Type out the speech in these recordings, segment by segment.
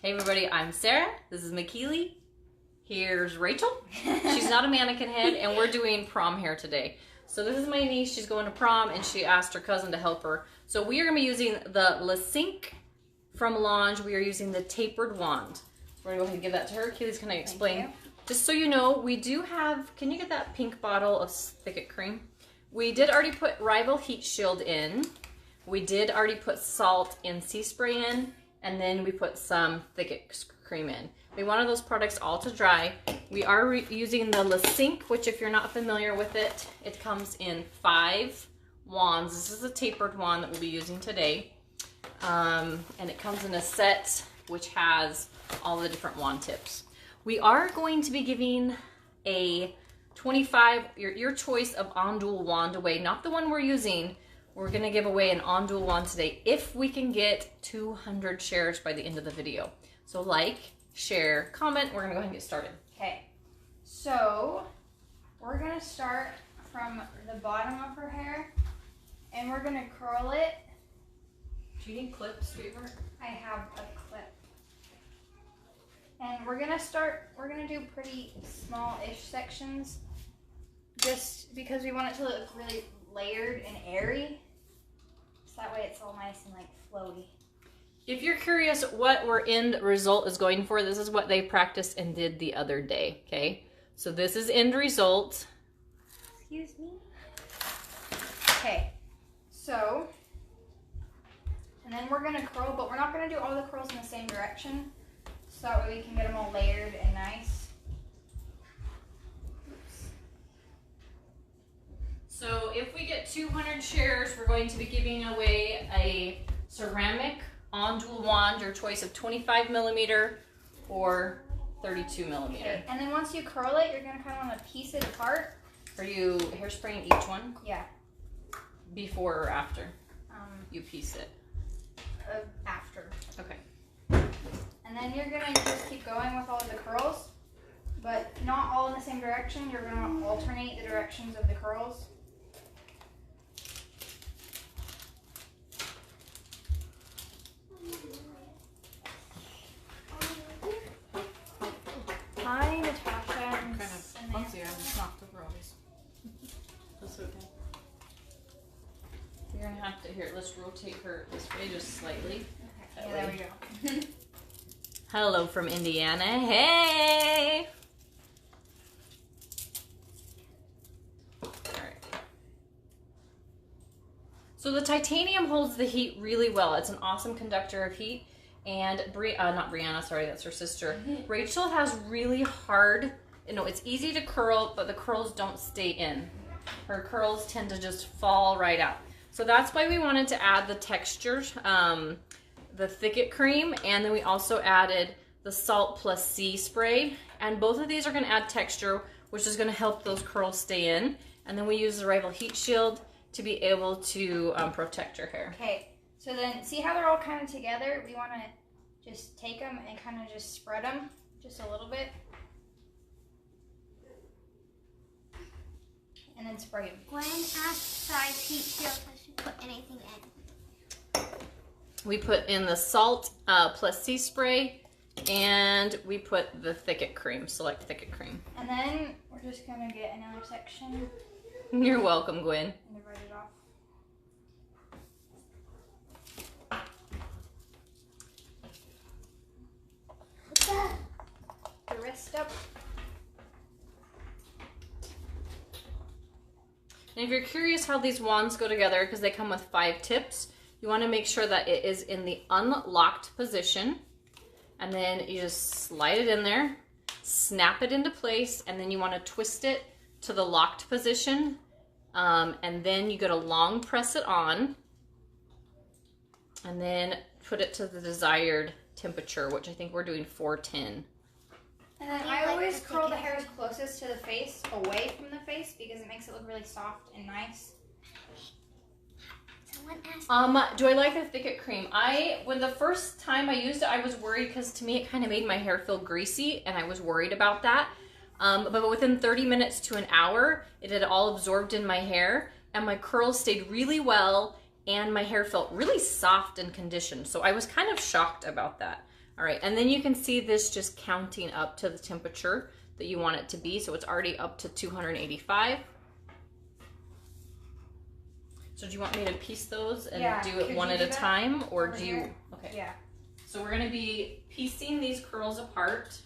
Hey everybody, I'm Sarah. This is McKeely. Here's Rachel. She's not a mannequin head, and we're doing prom hair today. So this is my niece. She's going to prom, and she asked her cousin to help her. So we are going to be using the Cinq from Lange. We are using the tapered wand. So we're going to go ahead and give that to her. Keely's going to explain. Just so you know, we do have, can you get that pink bottle of thicket cream? We did already put Rival Heat Shield in. We did already put salt and sea spray in. And then we put some thicket cream in. We wanted those products all to dry. We are using the Cinq, which if you're not familiar with it, it comes in 5 wands. This is a tapered wand that we'll be using today. And it comes in a set which has all the different wand tips. We are going to be giving a 25, your choice of on-dual wand away, not the one we're using. We're gonna give away an on-dual wand today if we can get 200 shares by the end of the video. So like, share, comment, we're gonna go ahead and get started. Okay, so we're gonna start from the bottom of her hair and we're gonna curl it. Do you need clips, sweetheart? I have a clip. And we're gonna do pretty small-ish sections just because we want it to look really layered and airy. So that way it's all nice and like floaty. If you're curious what our end result is going for, this is what they practiced and did the other day, okay? So this is end result. Excuse me. Okay, so, and then we're gonna curl, but we're not gonna do all the curls in the same direction. So that way we can get them all layered and nice. So if we get 200 shares, we're going to be giving away a ceramic on-dual wand, your choice of 25 millimeter or 32 millimeter. Okay. And then once you curl it, you're gonna kind of want to piece it apart. Are you hairspraying each one? Yeah. Before or after? You piece it. After. Okay. And then you're gonna just keep going with all of the curls, but not all in the same direction. You're gonna alternate the directions of the curls. Hi, Natasha. I'm kind of clumsy. I just knocked over all these. That's okay. You're gonna have to, here, let's rotate her this way just slightly. Okay. Yeah, there we go. Hello from Indiana. Hey! Alright. So the titanium holds the heat really well. It's an awesome conductor of heat. And not Brianna, sorry, that's her sister. Rachel has really hard, it's easy to curl, but the curls don't stay in. Her curls tend to just fall right out. So that's why we wanted to add the textures, the thicket cream, and then we also added the salt plus sea spray. And both of these are gonna add texture, which is gonna help those curls stay in. And then we use the Rival Heat Shield to be able to protect your hair. Okay. So then, see how they're all kind of together? We want to just take them and kind of just spread them just a little bit. And then spray them. When asked size heat shield, I should put anything in. We put in the salt plus sea spray, and we put the thicket cream, select thicket cream. And then we're just going to get another section. You're welcome, Gwen. And write it off. The wrist up. And if you're curious how these wands go together, because they come with 5 tips, you want to make sure that it is in the unlocked position. And then you just slide it in there, snap it into place, and then you want to twist it to the locked position. And then you go to long press it on, and then put it to the desired temperature, which I think we're doing 410. And then I always curl the hairs closest to the face, away from the face, because it makes it look really soft and nice. Do I like the thicket cream? When the first time I used it, I was worried because to me it kind of made my hair feel greasy, and I was worried about that. But within 30 minutes to an hour, it had all absorbed in my hair, and my curls stayed really well, and my hair felt really soft and conditioned. So I was kind of shocked about that. All right, and then you can see this just counting up to the temperature that you want it to be. So it's already up to 285. So do you want me to piece those and do it one at a time, or do you? Okay. Yeah. So we're gonna be piecing these curls apart.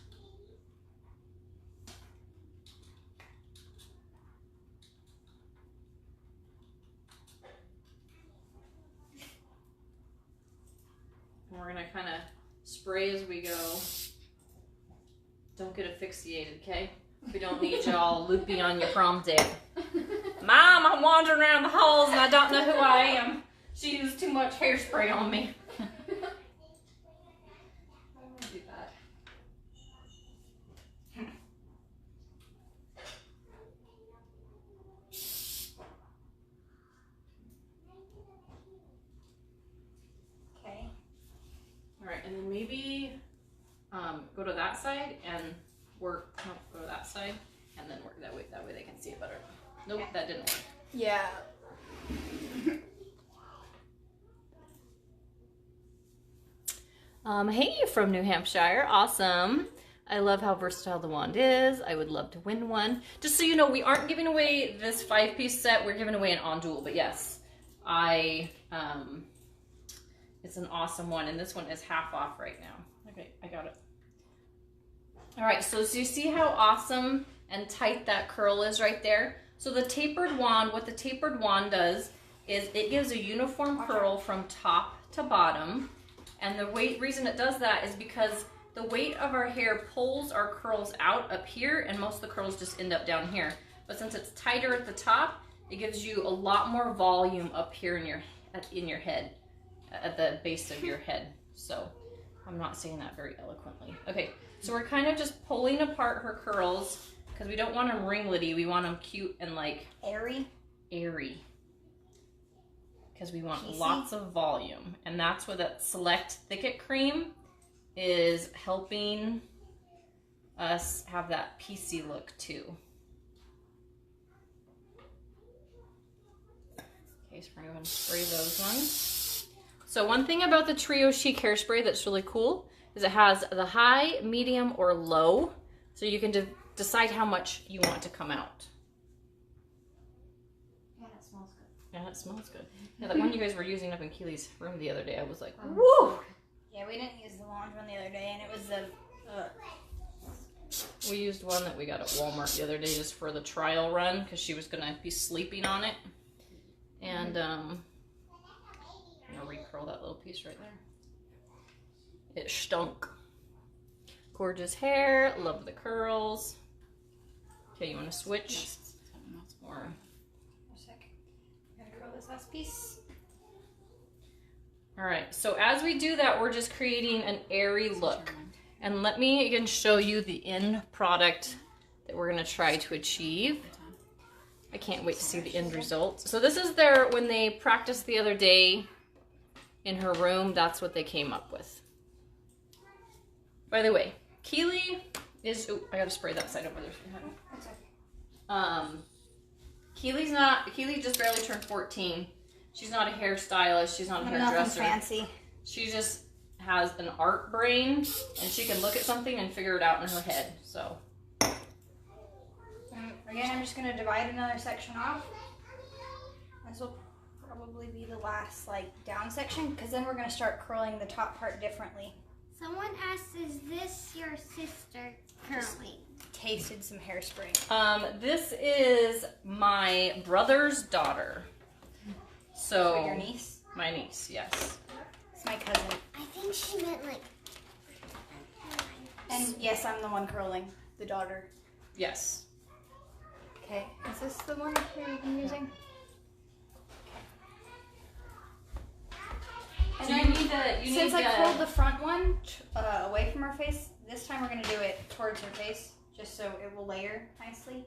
And we're gonna kind of spray as we go. Don't get asphyxiated, okay? We don't need you all loopy on your prom day. Mom, I'm wandering around the halls and I don't know who I am. She used too much hairspray on me. I'm gonna do that. Okay. All right, and then maybe go to that side and work. No, go to that side and then work that way. That way they can see it better. Nope, that didn't work. Yeah. Hey, from New Hampshire. Awesome. I love how versatile the wand is. I would love to win one. Just so you know, we aren't giving away this 5-piece set. We're giving away an on duel. But yes, it's an awesome one. And this one is half off right now. Okay, I got it. All right, so you see how awesome and tight that curl is right there? So the tapered wand, what the tapered wand does is it gives a uniform curl from top to bottom. And the reason it does that is because the weight of our hair pulls our curls out up here, and most of the curls just end up down here. But since it's tighter at the top, it gives you a lot more volume up here in your head, at the base of your head. So I'm not saying that very eloquently. Okay, so we're kind of just pulling apart her curls because we don't want them ringlety. We want them cute and like Airy. Because we want lots of volume. And that's where that Select Thicket Cream is helping us have that piecey look too. Okay, so we're going to spray those ones. So one thing about the Trio Chic hairspray that's really cool is it has the high, medium, or low. So you can decide how much you want to come out. Yeah, that smells good. Yeah, it smells good. Yeah, that one you guys were using up in Keely's room the other day, I was like, woo! Yeah, we didn't use the Lange one the other day, and it was the... We used one that we got at Walmart the other day just for the trial run because she was going to be sleeping on it. And I'm going to recurl that little piece right there. It stunk. Gorgeous hair. Love the curls. Okay, you want to switch? Or... curl this last piece. All right, so as we do that, we're just creating an airy look. And let me again show you the end product that we're gonna try to achieve. I can't wait to see the end result. So this is when they practiced the other day in her room, that's what they came up with. By the way, Keely is, oh, I gotta spray that side over there. Keely just barely turned 14. She's not a hairstylist. She's not a hairdresser. Nothing fancy. She just has an art brain, and she can look at something and figure it out in her head. So again, I'm just gonna divide another section off. This will probably be the last down section, because then we're gonna start curling the top part differently. Someone asked, "Is this your sister curling?" Tasted some hairspray. This is my brother's daughter. So your niece? My niece, yes. It's my cousin. I think she meant And yes, I'm the one curling the daughter. Yes. Okay, is this the one that you've been using? And so then since I curled the front one away from her face, this time we're gonna do it towards her face, just so it will layer nicely.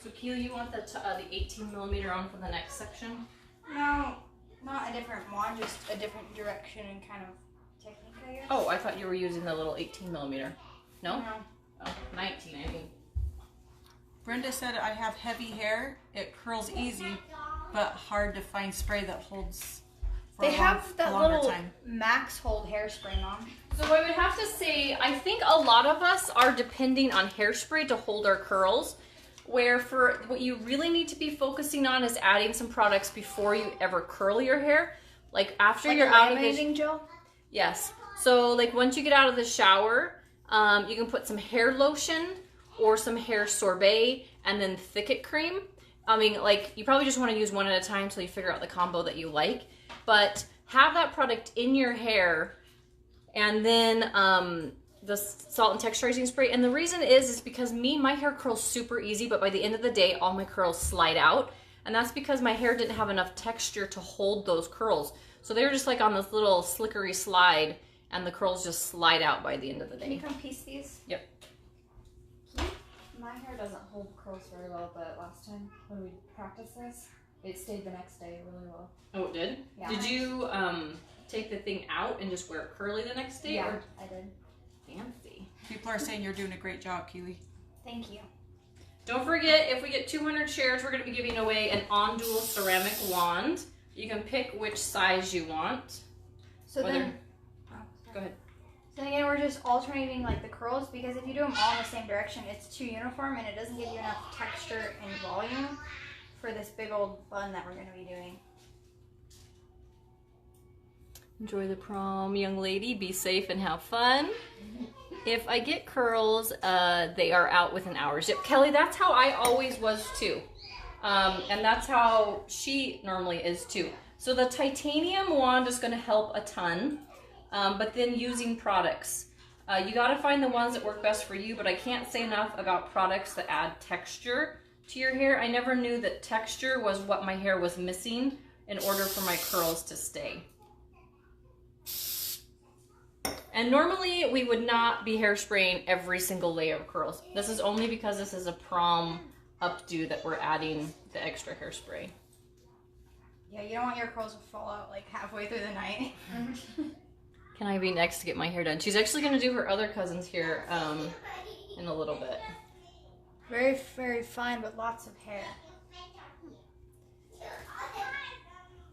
So Keely, you want the 18mm on for the next section? No, not a different wand, just a different direction and kind of technique, I guess. Oh, I thought you were using the little 18mm. No? No. Oh, 19, I mean. Brenda said I have heavy hair. It curls easy, but hard to find spray that holds for that a longer little time. max hold hairspray on. So I would have to say, I think a lot of us are depending on hairspray to hold our curls, where for what you really need to be focusing on is adding some products before you ever curl your hair. Like after Like you're a out of the laminating gel? Yes. So like once you get out of the shower, you can put some hair lotion or some hair sorbet and then thicket cream. I mean, like you probably just want to use one at a time until you figure out the combo that you like. But have that product in your hair and then the salt and texturizing spray. And the reason is because my hair curls super easy, but by the end of the day, all my curls slide out. And that's because my hair didn't have enough texture to hold those curls. So they were just like on this little slickery slide and the curls just slide out by the end of the Can you day. come piece these? Yep. My hair doesn't hold curls very well, but last time when we practiced this, it stayed the next day really well. Oh, it did? Yeah. Did you take the thing out and just wear it curly the next day? Yeah, Or? I did. Fancy. People are saying you're doing a great job, Keely. Thank you. Don't forget, if we get 200 shares, we're going to be giving away an on-dual ceramic wand. You can pick which size you want. So Whether- then, Go ahead. so again, we're just alternating like the curls because if you do them all in the same direction, it's too uniform and it doesn't give you enough texture and volume for this big old bun that we're going to be doing. Enjoy the prom, young lady. Be safe and have fun. If I get curls, they are out within hours. Yep, Kelly, that's how I always was too. And that's how she normally is too. So the titanium wand is going to help a ton, but then using products. You got to find the ones that work best for you, but I can't say enough about products that add texture to your hair. I never knew that texture was what my hair was missing in order for my curls to stay. And normally we would not be hairspraying every single layer of curls. This is only because this is a prom updo that we're adding the extra hairspray. Yeah, you don't want your curls to fall out like halfway through the night. Can I be next to get my hair done? She's actually going to do her other cousin's hair in a little bit. Very, very fine, but lots of hair.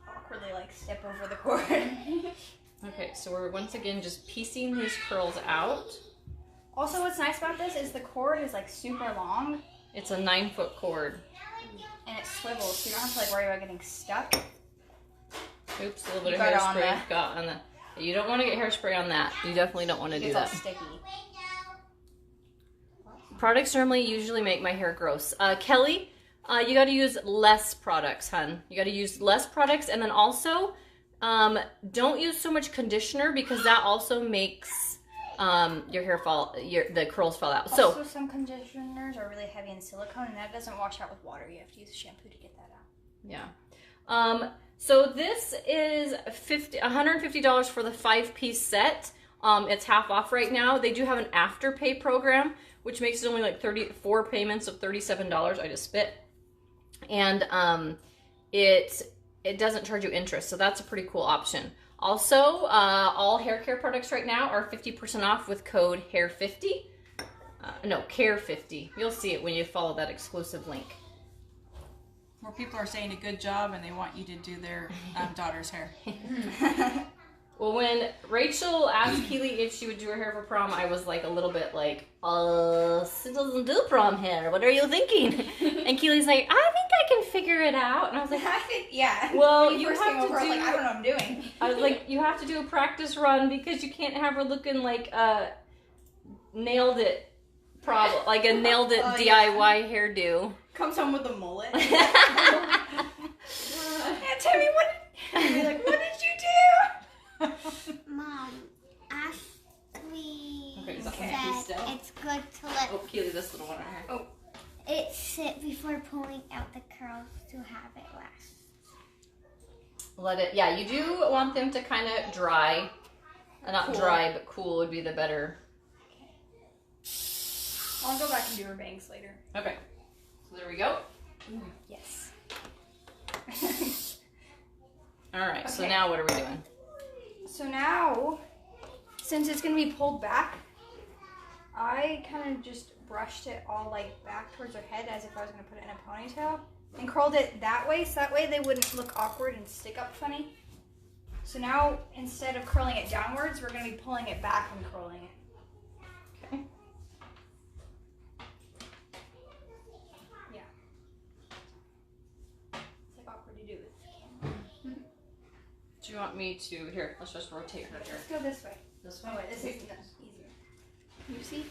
Awkwardly like step over the cord. Okay, so we're once again just piecing these curls out. Also, what's nice about this is the cord is like super long It's a 9-foot cord. and it swivels, so you don't have to like worry about getting stuck. Oops, a little bit of Got it on hairspray that. got on that. You don't want to get hairspray on that. You definitely don't want to It do gets all that. sticky. Products normally usually make my hair gross. Kelly, you got to use less products, hun. You got to use less products, and then also don't use so much conditioner because that also makes your hair the curls fall out. So Also, some conditioners are really heavy in silicone, and that doesn't wash out with water. You have to use a shampoo to get that out. yeah. So this is $150 for the 5-piece set. It's half off right now. They do have an afterpay program, which makes it only like 34 payments of $37. I just spit. And it doesn't charge you interest, so that's a pretty cool option. Also, all hair care products right now are 50% off with code HAIR50. No, CARE50. You'll see it when you follow that exclusive link. More people are saying a good job and they want you to do their daughter's hair. Well, when Rachel asked Keely if she would do her hair for prom, I was like a little bit like, she doesn't do prom hair. What are you thinking? And Keely's like, I think I can figure it out. And I was like, I think, yeah. Well, When you first have came to over, I was do- like, I don't know what I'm doing. I was like, you have to do a practice run because you can't have her looking like a nailed it problem, like a nailed it Oh, DIY hairdo. Comes home with a mullet. And Tammy, like, what did you do? Mom, Ashley Okay, is that one piece said still? it's good to let Oh, Keely, this little one right here. it sit before pulling out the curls to have it last. Let it, yeah, you do want them to kind of dry. Not Cool. dry, but cool would be the better. I'll go back and do her bangs later. Okay, so there we go. Yes. All right, so Okay. now what are we doing? So now, since it's going to be pulled back, I kind of just brushed it all like back towards her head as if I was going to put it in a ponytail and curled it that way so that way they wouldn't look awkward and stick up funny. So now, instead of curling it downwards, we're going to be pulling it back and curling it. Okay. Yeah. It's like awkward to do with the camera. Do you want me to, here, let's just rotate her here. Let's go this way. This Oh way? wait, this is easier. You see?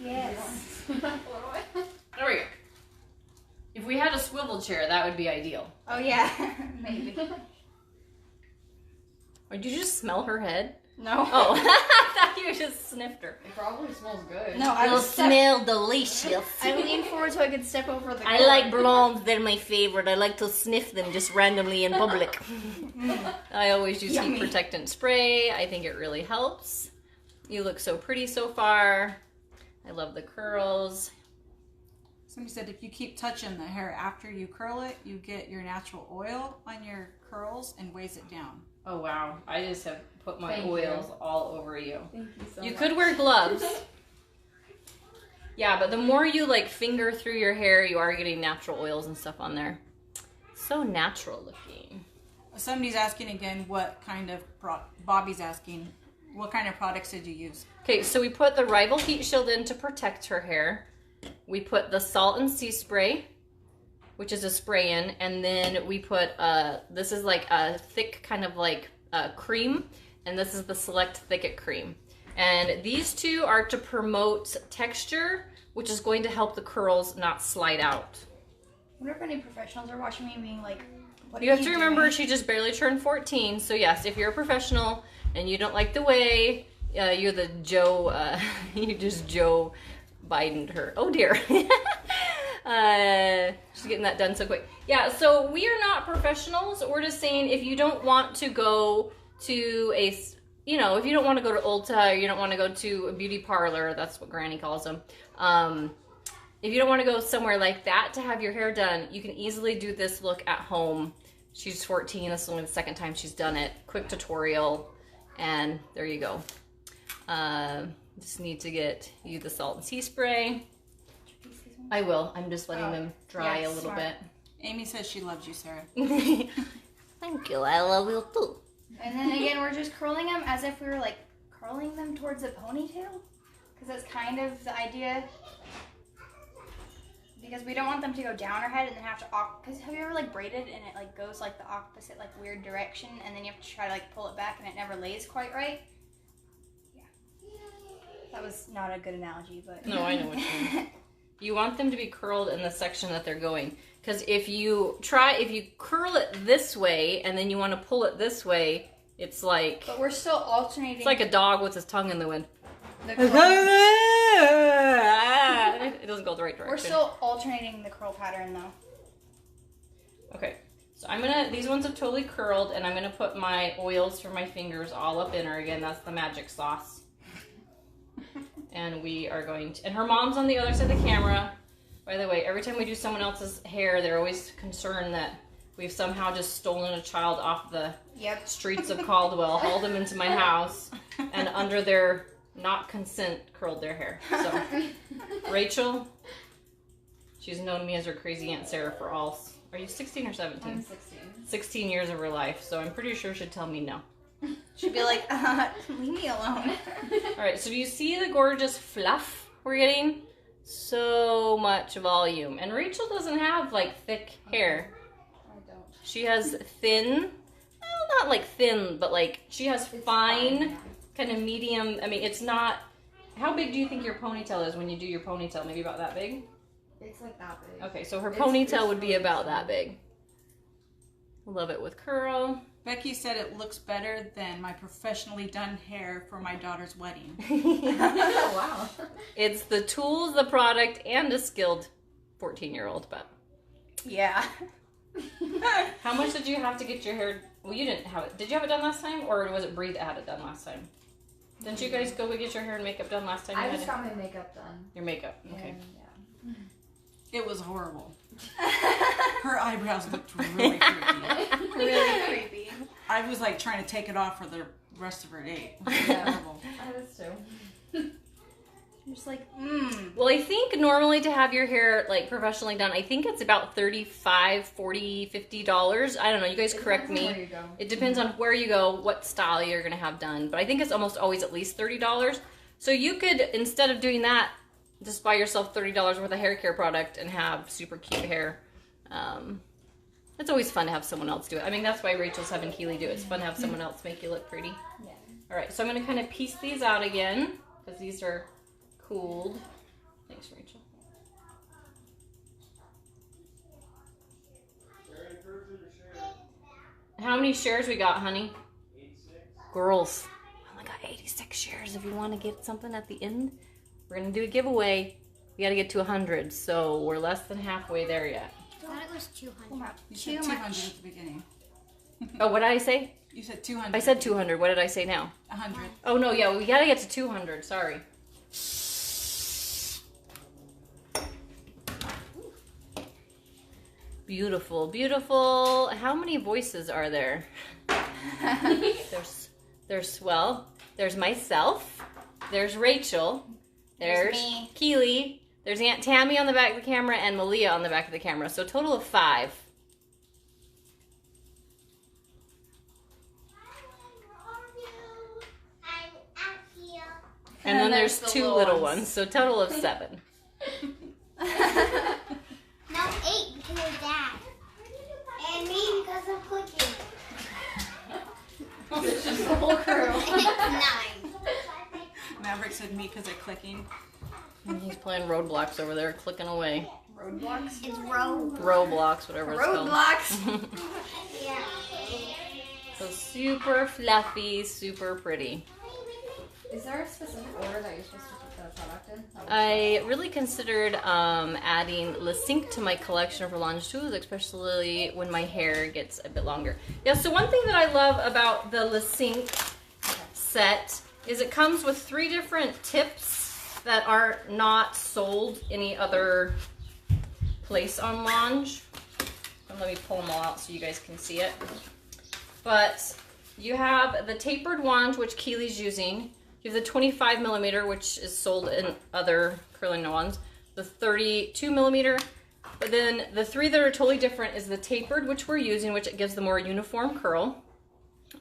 Yes. There we go. If we had a swivel chair, that would be ideal. Oh yeah, maybe. Or did you just smell her head? No. Oh, I thought you just sniffed her. It probably smells good. No, I It'll was smell delicious. I leaned forward so I could step over the. I like Bloms, they're my favorite. I like to sniff them just randomly in public. I always use heat Yummy. protectant spray. I think it really helps. You look so pretty so far. I love the curls. Somebody said if you keep touching the hair after you curl it, you get your natural oil on your curls and weighs it down. Oh wow, I just have put my Thank oils you. all over you. Thank you so You much. could wear gloves. Yeah, but the more you like finger through your hair, you are getting natural oils and stuff on there. So natural looking. Somebody's asking again what kind of, Bobby's asking, what kind of products did you use? Okay, so we put the Rival Heat Shield in to protect her hair. We put the Salt and Sea Spray, which is a spray in, and then we put, this is like a thick kind of like cream, and this is the Select Thicket Cream. And these two are to promote texture, which is going to help the curls not slide out. I wonder if any professionals are watching me being like, what You are have to remember doing? she just barely turned 14, so yes, if you're a professional and you don't like the way, you're the Joe, you just Joe Biden'd her. Oh dear. She's getting that done so quick. Yeah, so we are not professionals. We're just saying if you don't want to go to a, you know, if you don't want to go to Ulta, or you don't want to go to a beauty parlor, that's what Granny calls them. If you don't want to go somewhere like that to have your hair done, you can easily do this look at home. She's 14. This is only the second time she's done it. Quick tutorial, and there you go. Just need to get you the Salt and Sea Spray. I will. I'm just letting them dry yeah, a little smart. Amy says she loves you, Sarah. bit. Thank you. I love you too. And then again, we're just curling them as if we were like curling them towards a ponytail, because that's kind of the idea. Because we don't want them to go down our head and then have to, because have you ever like braided and it like goes like the opposite like weird direction, and then you have to try to like pull it back and it never lays quite right? Yeah. That was not a good analogy, but. No, I know what you mean. You want them to be curled in the section that they're going. Because if you curl it this way and then you want to pull it this way, it's like, But we're still alternating. it's like a dog with his tongue in the wind. the curl. It doesn't go the right direction. We're still alternating the curl pattern though. Okay, so these ones have totally curled, and I'm gonna put my oils for my fingers all up in her again. That's the magic sauce. And we are going to, and her mom's on the other side of the camera. By the way, every time we do someone else's hair, they're always concerned that we've somehow just stolen a child off the Yep. streets of Caldwell, hauled them into my house, and under their not consent, curled their hair. So, Rachel, she's known me as her crazy Aunt Sarah for all, are you 16 or 17? I'm 16. 16 years of her life, so I'm pretty sure she'd tell me no. She'd be like, leave me alone. Alright, so do you see the gorgeous fluff we're getting? So much volume. And Rachel doesn't have, like, thick hair. I don't. She has thin, well, not like thin, but like, she has It's fine, yeah. kind of medium. I mean, it's not, how big do you think your ponytail is when you do your ponytail? Maybe about that big? It's like that big. Okay, so her It's- ponytail it's would be really about small. that big. Love it with curl. Becky said it looks better than my professionally done hair for my daughter's wedding. Oh, wow. It's the tools, the product, and a skilled 14-year-old, but Yeah. how much did you have to get your hair? Well, you didn't have it. Did you have it done last time, or was it Bree that had it done last time? Didn't you guys go get your hair and makeup done last time? You I had just it? got my makeup done. Your makeup, okay. And, yeah. It was horrible. Her eyebrows looked really creepy. Really creepy. I was like trying to take it off for the rest of her day. It was Yeah. horrible. I was too. just like, Well, I think normally to have your hair like professionally done, I think it's about $35, $40, $50. I don't know. You guys correct me. Where you go. It depends on where you go, what style you're going to have done. But I think it's almost always at least $30. So you could, instead of doing that, just buy yourself $30 worth of hair care product and have super cute hair. It's always fun to have someone else do it. I mean, that's why Rachel's having Keely do it. It's fun to have someone else make you look pretty. Yeah. All right, so I'm going to kind of piece these out again because these are cooled. Thanks, Rachel. How many shares we got, honey? 86. Girls, I only got 86 shares. If you want to get something at the end, we're going to do a giveaway. We got to get to 100, so we're less than halfway there yet. I thought it was 200. You said 200 at the beginning. Oh, what did I say? You said 200. I said 200. What did I say now? 100. Oh, no, yeah, we got to get to 200. Sorry. Beautiful, beautiful. How many voices are there? There's well, there's myself, there's Rachel, there's me. Keely, there's Aunt Tammy on the back of the camera, and Malia on the back of the camera. So a total of 5. And then there's the 2 little little ones. ones, so total of 7. No, 8 because of Dad. And me because of cooking. It's just the whole crew. 9. Maverick said me because of clicking. And he's playing Roadblocks over there, clicking away. Roadblocks? It's road. Roblox, whatever it's called. Roadblocks! Yeah. So super fluffy, super pretty. Is there a specific order that you're supposed to put the product in? I really considered adding Cinq to my collection for Lange too, especially when my hair gets a bit longer. Yeah, so one thing that I love about the Cinq set is it comes with 3 different tips that are not sold any other place on Lange. And let me pull them all out so you guys can see it. But you have the tapered wand, which Keely's using. You have the 25 millimeter, which is sold in other curling wands. The 32 millimeter. But then the 3 that are totally different is the tapered, which we're using, which it gives the more uniform curl.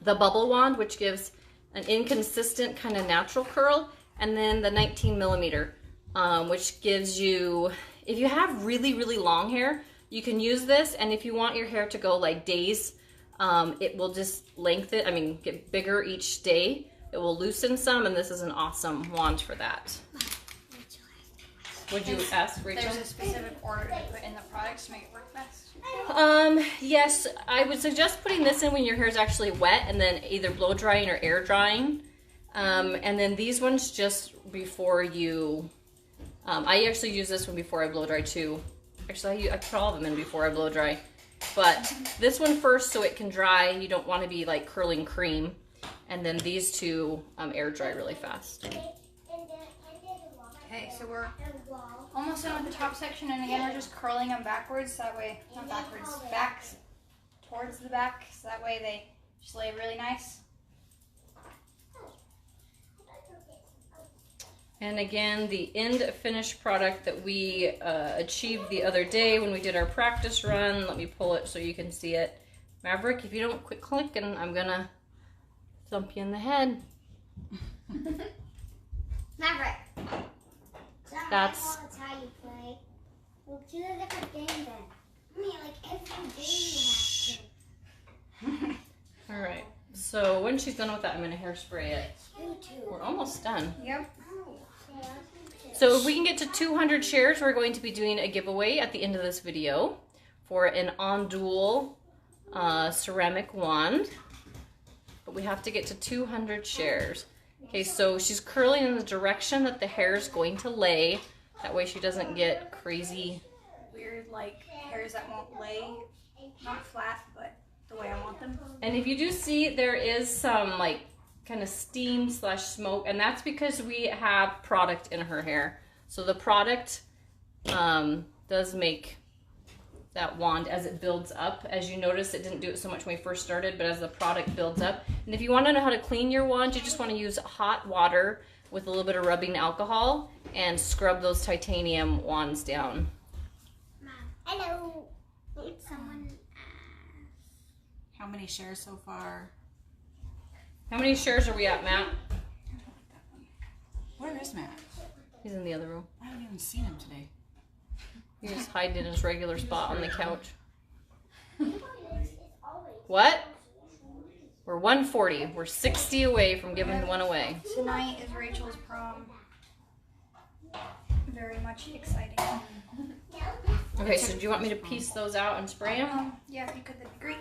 The bubble wand, which gives an inconsistent kind of natural curl. And then the 19 millimeter, which gives you, if you have really, really long hair, you can use this. And if you want your hair to go like days, it will just lengthen, get bigger each day. It will loosen some, and this is an awesome wand for that. Would you ask, Rachel? There's a specific order to put in the products to make it work best. Yes, I would suggest putting this in when your hair is actually wet, and then either blow drying or air drying. And then these ones just before you, I actually use this one before I blow dry too. Actually, I put all of them in before I blow dry. But this one first so it can dry. You don't want to be like curling cream. And then these 2 air dry really fast. Okay, so we're almost done with the top section, and again, we're just curling them backwards. That way, not backwards, back towards the back, so that way they just lay really nice. And again, the end finished product that we achieved the other day when we did our practice run. Let me pull it so you can see it. Maverick, if you don't quit clicking, I'm gonna thump you in the head. Maverick. That's That's how you play. We'll do a different game then. Like every game you have to. all right. So when she's done with that, I'm gonna hairspray it. You too. We're almost done. Yep. So if we can get to 200 shares, we're going to be doing a giveaway at the end of this video for an on-dual ceramic wand. But we have to get to 200 shares. Okay, so she's curling in the direction that the hair is going to lay. That way she doesn't get crazy. Weird, like hairs that won't lay, not flat, but the way I want them. And if you do see, there is some like kind of steam / smoke, and that's because we have product in her hair. So the product does make that wand as it builds up. As you notice, it didn't do it so much when we first started, but as the product builds up. And if you want to know how to clean your wand, you just want to use hot water with a little bit of rubbing alcohol, and scrub those titanium wands down. Hello. Someone. How many shares so far? How many shares are we at, Matt? Where is Matt? He's in the other room. I haven't even seen him today. He's just hiding in his regular spot on the couch. What? We're 140. We're 60 away from giving one away. Tonight is Rachel's prom. Very much exciting. Okay, so do you want me to piece those out and spray them? Yeah, if you could, that'd be great.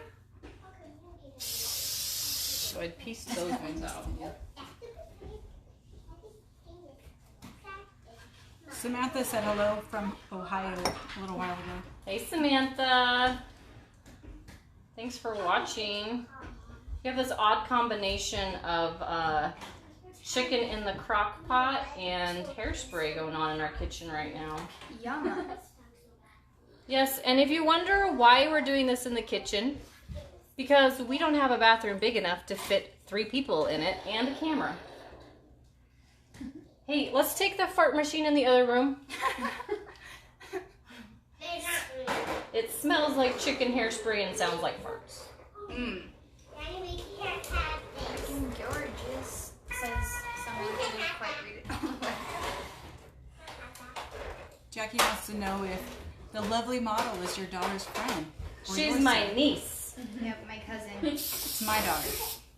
So I'd piece those ones out. Samantha said hello from Ohio a little while ago. Hey, Samantha. Thanks for watching. You have this odd combination of chicken in the crock pot and hairspray going on in our kitchen right now. Yum. Yes, and if you wonder why we're doing this in the kitchen, because we don't have a bathroom big enough to fit 3 people in it and a camera. Hey, let's take the fart machine in the other room. It smells like chicken hairspray and sounds like farts. George's says someone didn't quite read it. Jackie wants to know if the lovely model is your daughter's friend. or She's yours, my sir. niece. Yep, my cousin. It's my daughter,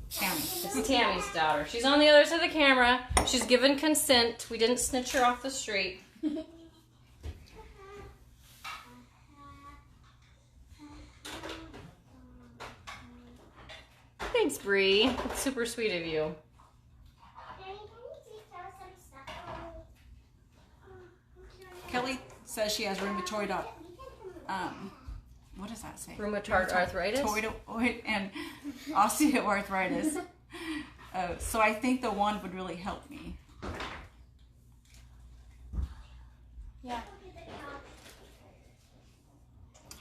Tammy. It's Tammy's daughter. She's on the other side of the camera. She's given consent. We didn't snitch her off the street. Thanks, Bree. That's super sweet of you. Kelly says she has rheumatoid, what does that say? Rheumatoid arthritis? Rheumatoid and osteoarthritis. So I think the wand would really help me. Yeah.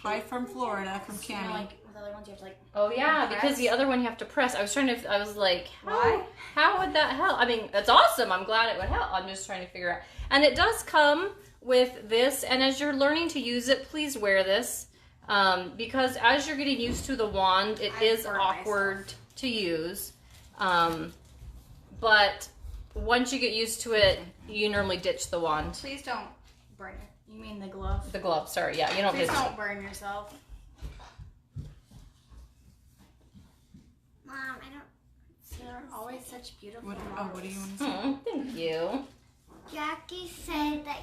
Hi from Florida, from You know, Cammie. like with other ones, you have to like. Oh yeah, Press? because the other one you have to press. I was like, Why? how would that help? I mean, it's awesome. I'm glad it would help. I'm just trying to figure out. And it does come with this, and as you're learning to use it, please wear this. Because as you're getting used to the wand, it I is burn awkward to use. But once you get used to it, you normally ditch the wand. Please don't burn it. You mean the glove? The glove, sorry, yeah, you don't Please ditch don't burn yourself. Mom, I don't. You're always such beautiful What models. do you want to say? Thank you. Jackie said that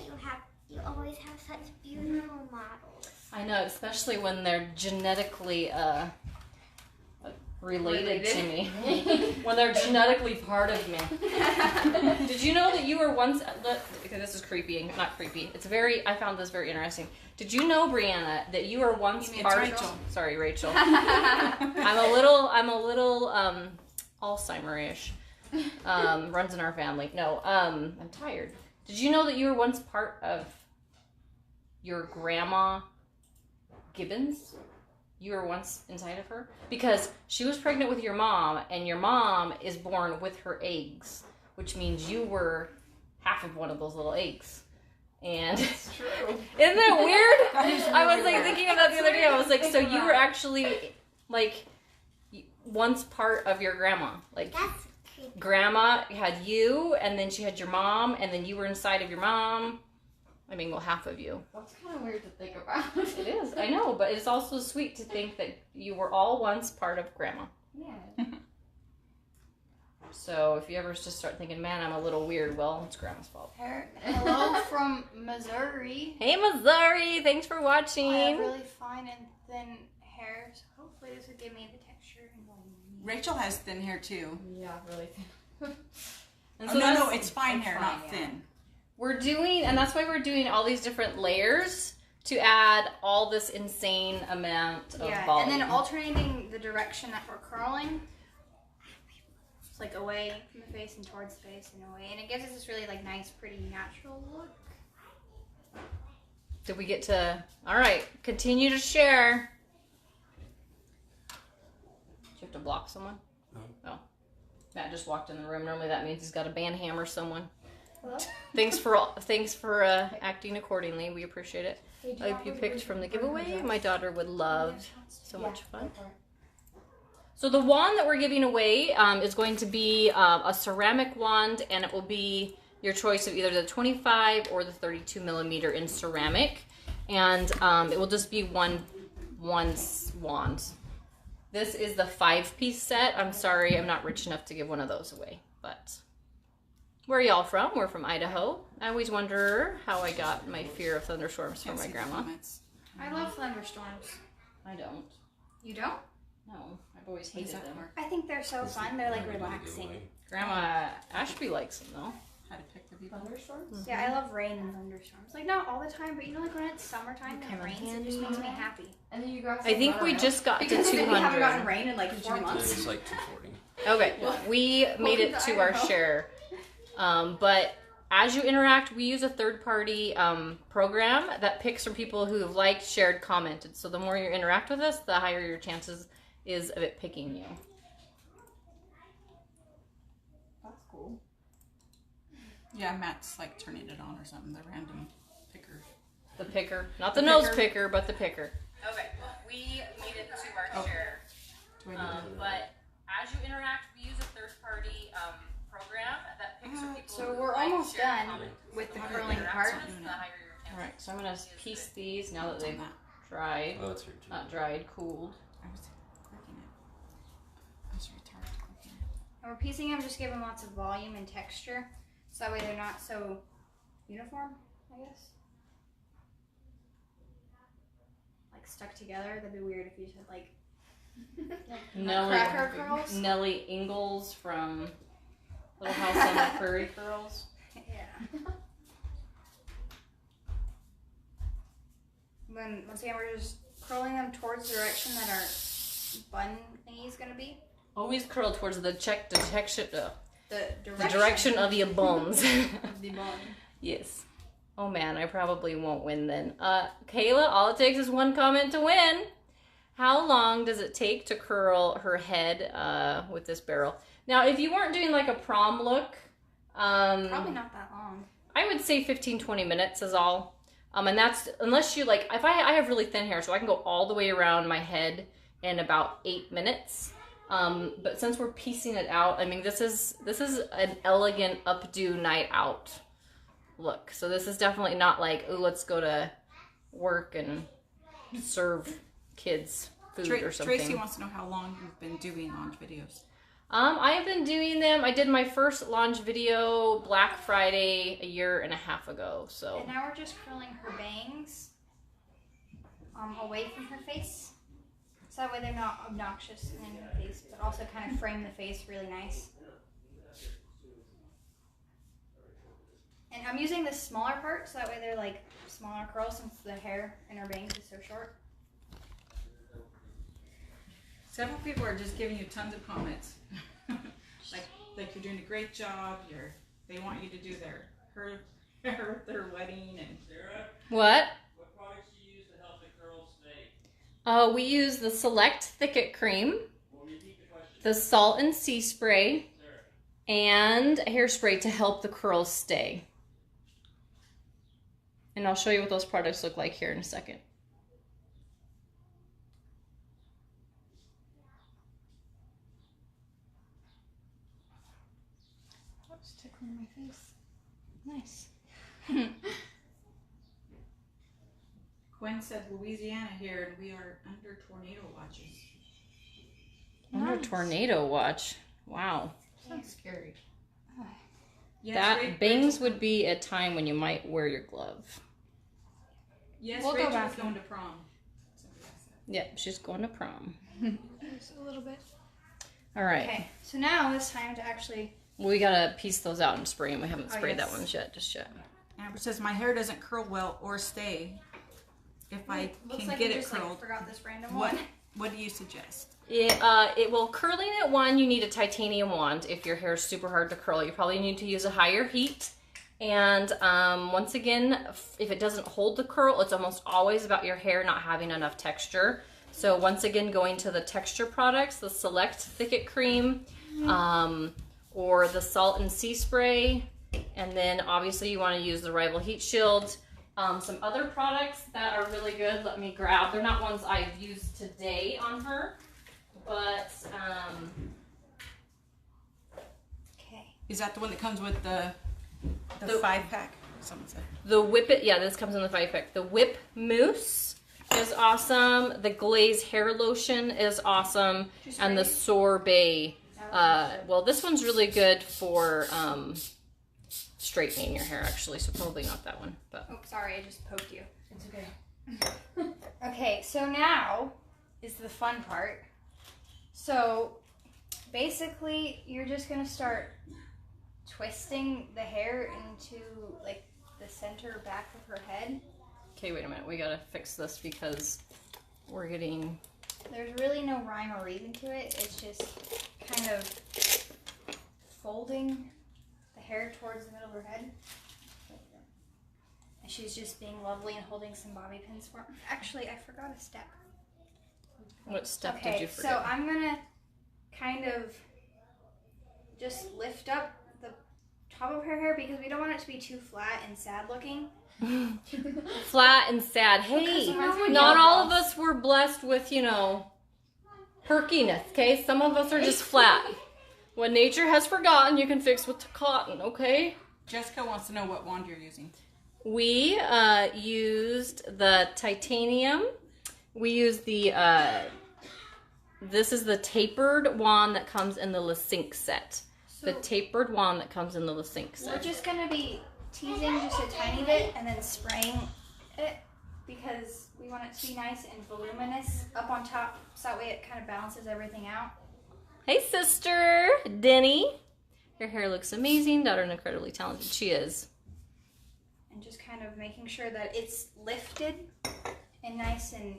you always have such beautiful models. I know, especially when they're genetically related to me. When they're genetically part of me. Did you know that you were once... Okay, this is creepy. Not creepy. I found this very interesting. Did you know, Brianna, that you were once You mean part... Rachel. Sorry, Rachel. I'm a little Alzheimer-ish. Runs in our family. No, I'm tired. Did you know that you were once part of your grandma Gibbons? You were once inside of her? Because she was pregnant with your mom, and your mom is born with her eggs, which means you were half of one of those little eggs. And It's true. isn't that weird? That is I was really like weird. thinking of that the other day. I was like, so you were actually like once part of your grandma. Like That's creepy. grandma had you, and then she had your mom, and then you were inside of your mom. I mean, well, half of you. That's kind of weird to think about. It is, I know, but it's also sweet to think that you were all once part of grandma. Yeah. So if you ever just start thinking, man, I'm a little weird, well, it's grandma's fault. Hello from Missouri. Hey, Missouri, thanks for watching. I have really fine and thin hair, so hopefully this would give me the texture. Rachel has thin hair too. Yeah, really. And Oh, so no, that's- it's fine hair, fine, not yeah. thin. We're doing, and that's why we're doing all these different layers to add all this insane amount of Yeah, volume. and then alternating the direction that we're curling. It's like away from the face and towards the face and away. And it gives us this really like nice, pretty, natural look. Did we get to, all right, continue to share. Do you have to block someone? No. Oh. Matt just walked in the room. Normally that means he's got to ban hammer someone. Hello? Thanks for acting accordingly. We appreciate it. Hey, do I hope you picked from the giveaway. My daughter would love. So much fun. So the wand that we're giving away is going to be a ceramic wand, and it will be your choice of either the 25 or the 32 millimeter in ceramic, and it will just be one wand. This is the 5-piece set. I'm sorry, I'm not rich enough to give one of those away, but where are y'all from? We're from Idaho. I always wonder how I got my fear of thunderstorms from my grandma. I love thunderstorms. I don't. You don't? No, I've always hated them. I think they're so fun. They're like relaxing. Grandma Ashby likes them though. How to pick the people. Thunderstorms? Yeah, I love rain and thunderstorms. Like not all the time, but you know, like when it's summertime and it rains, it just makes me happy. And then you guys I think we just got to Because we haven't gotten 200. rain in like 4 months. It's like 240. Okay, we made it to our share. But as you interact, we use a third-party program that picks from people who have liked, shared, commented. So the more you interact with us, the higher your chances is of it picking you. That's cool. Yeah, Matt's like turning it on or something. The random picker. The picker. Not the nose picker, but the picker. Okay, we made it to our share. But as you interact, we use a third-party program that picks from people So who we're like, almost shared, done commented. with the The more you curling interact part. with us, the higher your chances. Alright, so I'm going to piece these now that they've dried. Oh, it's here too. Not dried, cooled. I was clicking it. I was retarded clicking it. And we're piecing them, just give them lots of volume and texture. So that way they're not so uniform, I guess. Like stuck together. That'd be weird if you just had like cracker curls. Nellie Ingalls from Little House on the Prairie Girls. Yeah. Then once again, we're just curling them towards the direction that our bun thingy is gonna be. Always curl towards the The direction of your buns. of the bun. Yes. Oh man, I probably won't win then. Kayla, all it takes is one comment to win. How long does it take to curl her head with this barrel? Now, if you weren't doing like a prom look, Probably not that long. I would say 15-20 minutes is all. And that's, unless you like, if I have really thin hair, so I can go all the way around my head in about 8 minutes. But since we're piecing it out, I mean, this is an elegant updo night out look. So this is definitely not like, oh, let's go to work and serve kids food or something. Tracy wants to know how long you've been doing Lange videos. I have been doing them. I did my first Lange video Black Friday 1.5 years ago. So. And now we're just curling her bangs away from her face. So that way they're not obnoxious in her face, but also kind of frame the face really nice. And I'm using the smaller part, so that way they're like smaller curls since the hair in her bangs is so short. Several people are just giving you tons of comments. like you're doing a great job. They want you to do their wedding and. What? What products do you use to help the curls stay? We use the Select Thicket Cream, We'll repeat the question. the Salt and Sea Spray, Sarah. and hairspray to help the curls stay. And I'll show you what those products look like here in a second. It's tickling my face. Nice. Gwen said Louisiana here, and we are under tornado watches. Under tornado watch. Wow. Sounds scary. Yes, That bangs would be a time when you might wear your glove. Yes, We'll go Rachel's back. going to prom. Somebody asked that. Yep, she's going to prom. Just a little bit. All right. Okay, so now it's time to actually. We gotta piece those out and spray them. We haven't Oh, sprayed yes. that one yet, just yet. Amber says my hair doesn't curl well or stay if I Looks can like get we it just curled. like forgot this random What one. What do you suggest? It will curling it one. You need a titanium wand if your hair is super hard to curl. You probably need to use a higher heat. And once again, if it doesn't hold the curl, it's almost always about your hair not having enough texture. So once again, going to the texture products, the Select Thicket Cream, or the Salt and Sea Spray, And then obviously you want to use the Rival Heat Shield. Some other products that are really good, let me grab. They're not ones I've used today on her, but Okay. Is that the one that comes with the 5-pack? Someone said. the Whip It, yeah, this comes in the 5-pack. The Whip Mousse is awesome. The Glaze Hair Lotion is awesome. And the Sorbet. Well, this one's really good for straightening your hair, actually, so probably not that one. But Oh, sorry, I just poked you. it's okay. Okay, so now is the fun part. So basically, you're just gonna start twisting the hair into like the center back of her head. Okay, wait a minute. We gotta fix this because we're getting... There's really no rhyme or reason to it. It's just kind of folding the hair towards the middle of her head. And she's just being lovely and holding some bobby pins for me. Actually, I forgot a step. What step Okay, did you forget? so I'm gonna kind of just lift up the top of her hair because we don't want it to be too flat and sad looking. Flat and sad. Because Hey, no one not knows. all of us were blessed with, you know, perkiness, okay? Some of us are just flat. What nature has forgotten, you can fix with cotton, okay? Jessica wants to know what wand you're using. We used the titanium. We used the, this is the tapered wand that comes in the Cinq set. The So tapered wand that comes in the Cinq we're set. just gonna be teasing just a tiny bit and then spraying it because we want it to be nice and voluminous up on top so that way it kind of balances everything out. Hey, sister, Denny. Your hair looks amazing. Daughter, and incredibly talented. She is. And just kind of making sure that it's lifted and nice and,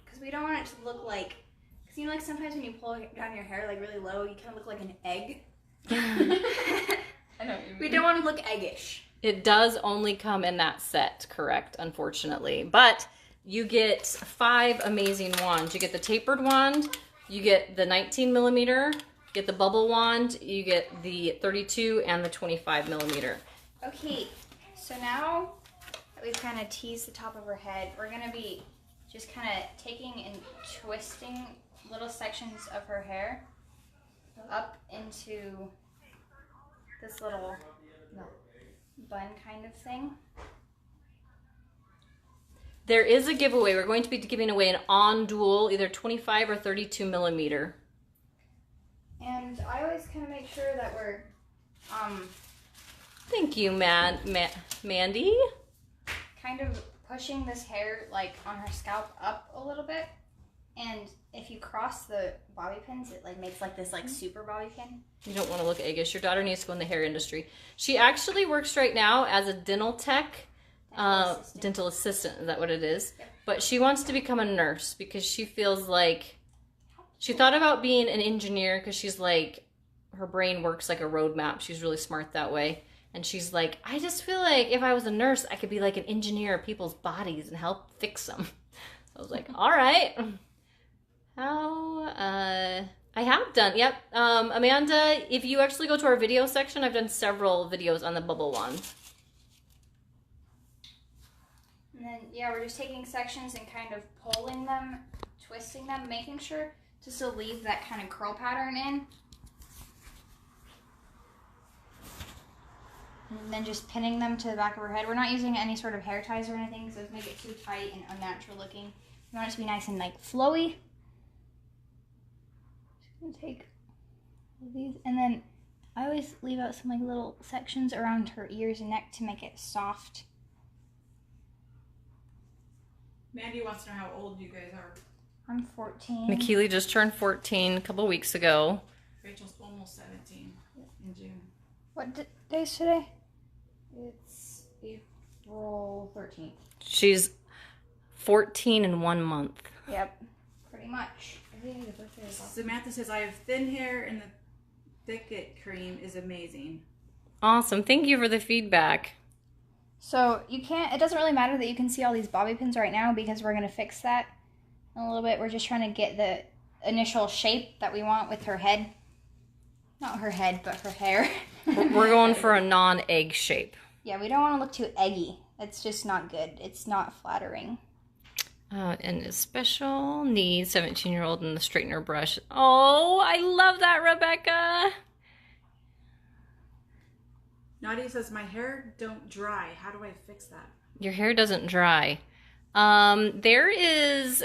because we don't want it to look like, because you know like sometimes when you pull down your hair like really low, you kind of look like an egg. I know what you mean. We don't want to look eggish. It does only come in that set, correct, unfortunately. But you get 5 amazing wands. You get the tapered wand, you get the 19 millimeter, you get the bubble wand, you get the 32 and the 25 millimeter. Okay, so now that we've kind of teased the top of her head, we're going to be just kind of taking and twisting little sections of her hair up into this little bun kind of thing. There is a giveaway. We're going to be giving away an on dual, either 25 or 32 millimeter. And I always kind of make sure that we're Thank you, Mandy. kind of pushing this hair like on her scalp up a little bit. And if you cross the bobby pins, it like makes like this like super bobby pin. You don't want to look eggish. Your daughter needs to go in the hair industry. She actually works right now as a dental tech, dental assistant. Is that what it is? Yep. But she wants to become a nurse because she feels like she thought about being an engineer because she's like, her brain works like a roadmap. She's really smart that way. And she's like, I just feel like if I was a nurse, I could be like an engineer of people's bodies and help fix them. So I was like, all right. I have done, yep. Amanda, if you actually go to our video section, I've done several videos on the bubble wand. And then, yeah, we're just taking sections and kind of pulling them, twisting them, making sure to still leave that kind of curl pattern in. And then just pinning them to the back of her head. We're not using any sort of hair ties or anything, so those make it too tight and unnatural looking. We want it to be nice and like flowy. Just gonna take these, and then I always leave out some like little sections around her ears and neck to make it soft. Mandy wants to know how old you guys are. I'm 14. McKeely just turned 14 a couple weeks ago. Rachel's almost 17 in June. What day is today? It's April 13th. She's 14 in 1 month. Yep, pretty much. I think the birthday is last. Samantha says, I have thin hair and the thicket cream is amazing. Awesome. Thank you for the feedback. So you can't, it doesn't really matter that you can see all these bobby pins right now because we're going to fix that in a little bit. We're just trying to get the initial shape that we want with her head. Not her head, but her hair. We're going for a non-egg shape. Yeah, we don't want to look too eggy. It's just not good. It's not flattering. And a special needs 17-year-old in the straightener brush. Oh, I love that, Rebecca. Nadia says, my hair don't dry. How do I fix that? Your hair doesn't dry. There is...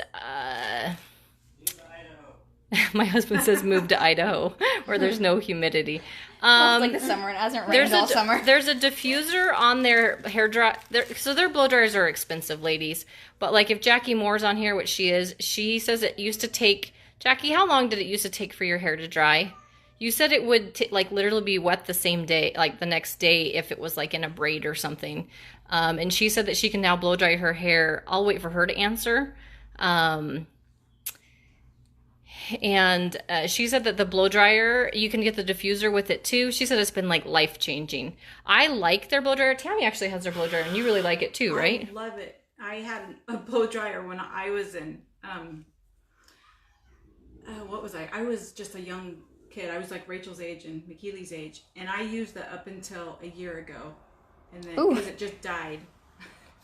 my husband says move to Idaho, where there's no humidity. It's like the summer. It hasn't rained all summer. There's a diffuser on their hair dry. So their blow dryers are expensive, ladies. But like if Jackie Moore's on here, which she is, she says it used to take... Jackie, how long did it used to take for your hair to dry? You said it would like literally be wet the same day, like the next day if it was like in a braid or something. And she said that she can now blow dry her hair. I'll wait for her to answer. And she said that the blow dryer, you can get the diffuser with it too. She said it's been like life-changing. I like their blow dryer. Tammy actually has their blow dryer and you really like it too, right? I love it. I had a blow dryer when I was in, what was I? I was just a young kid. I was like Rachel's age and McKeely's age. And I used that up until a year ago. And then, because it just died.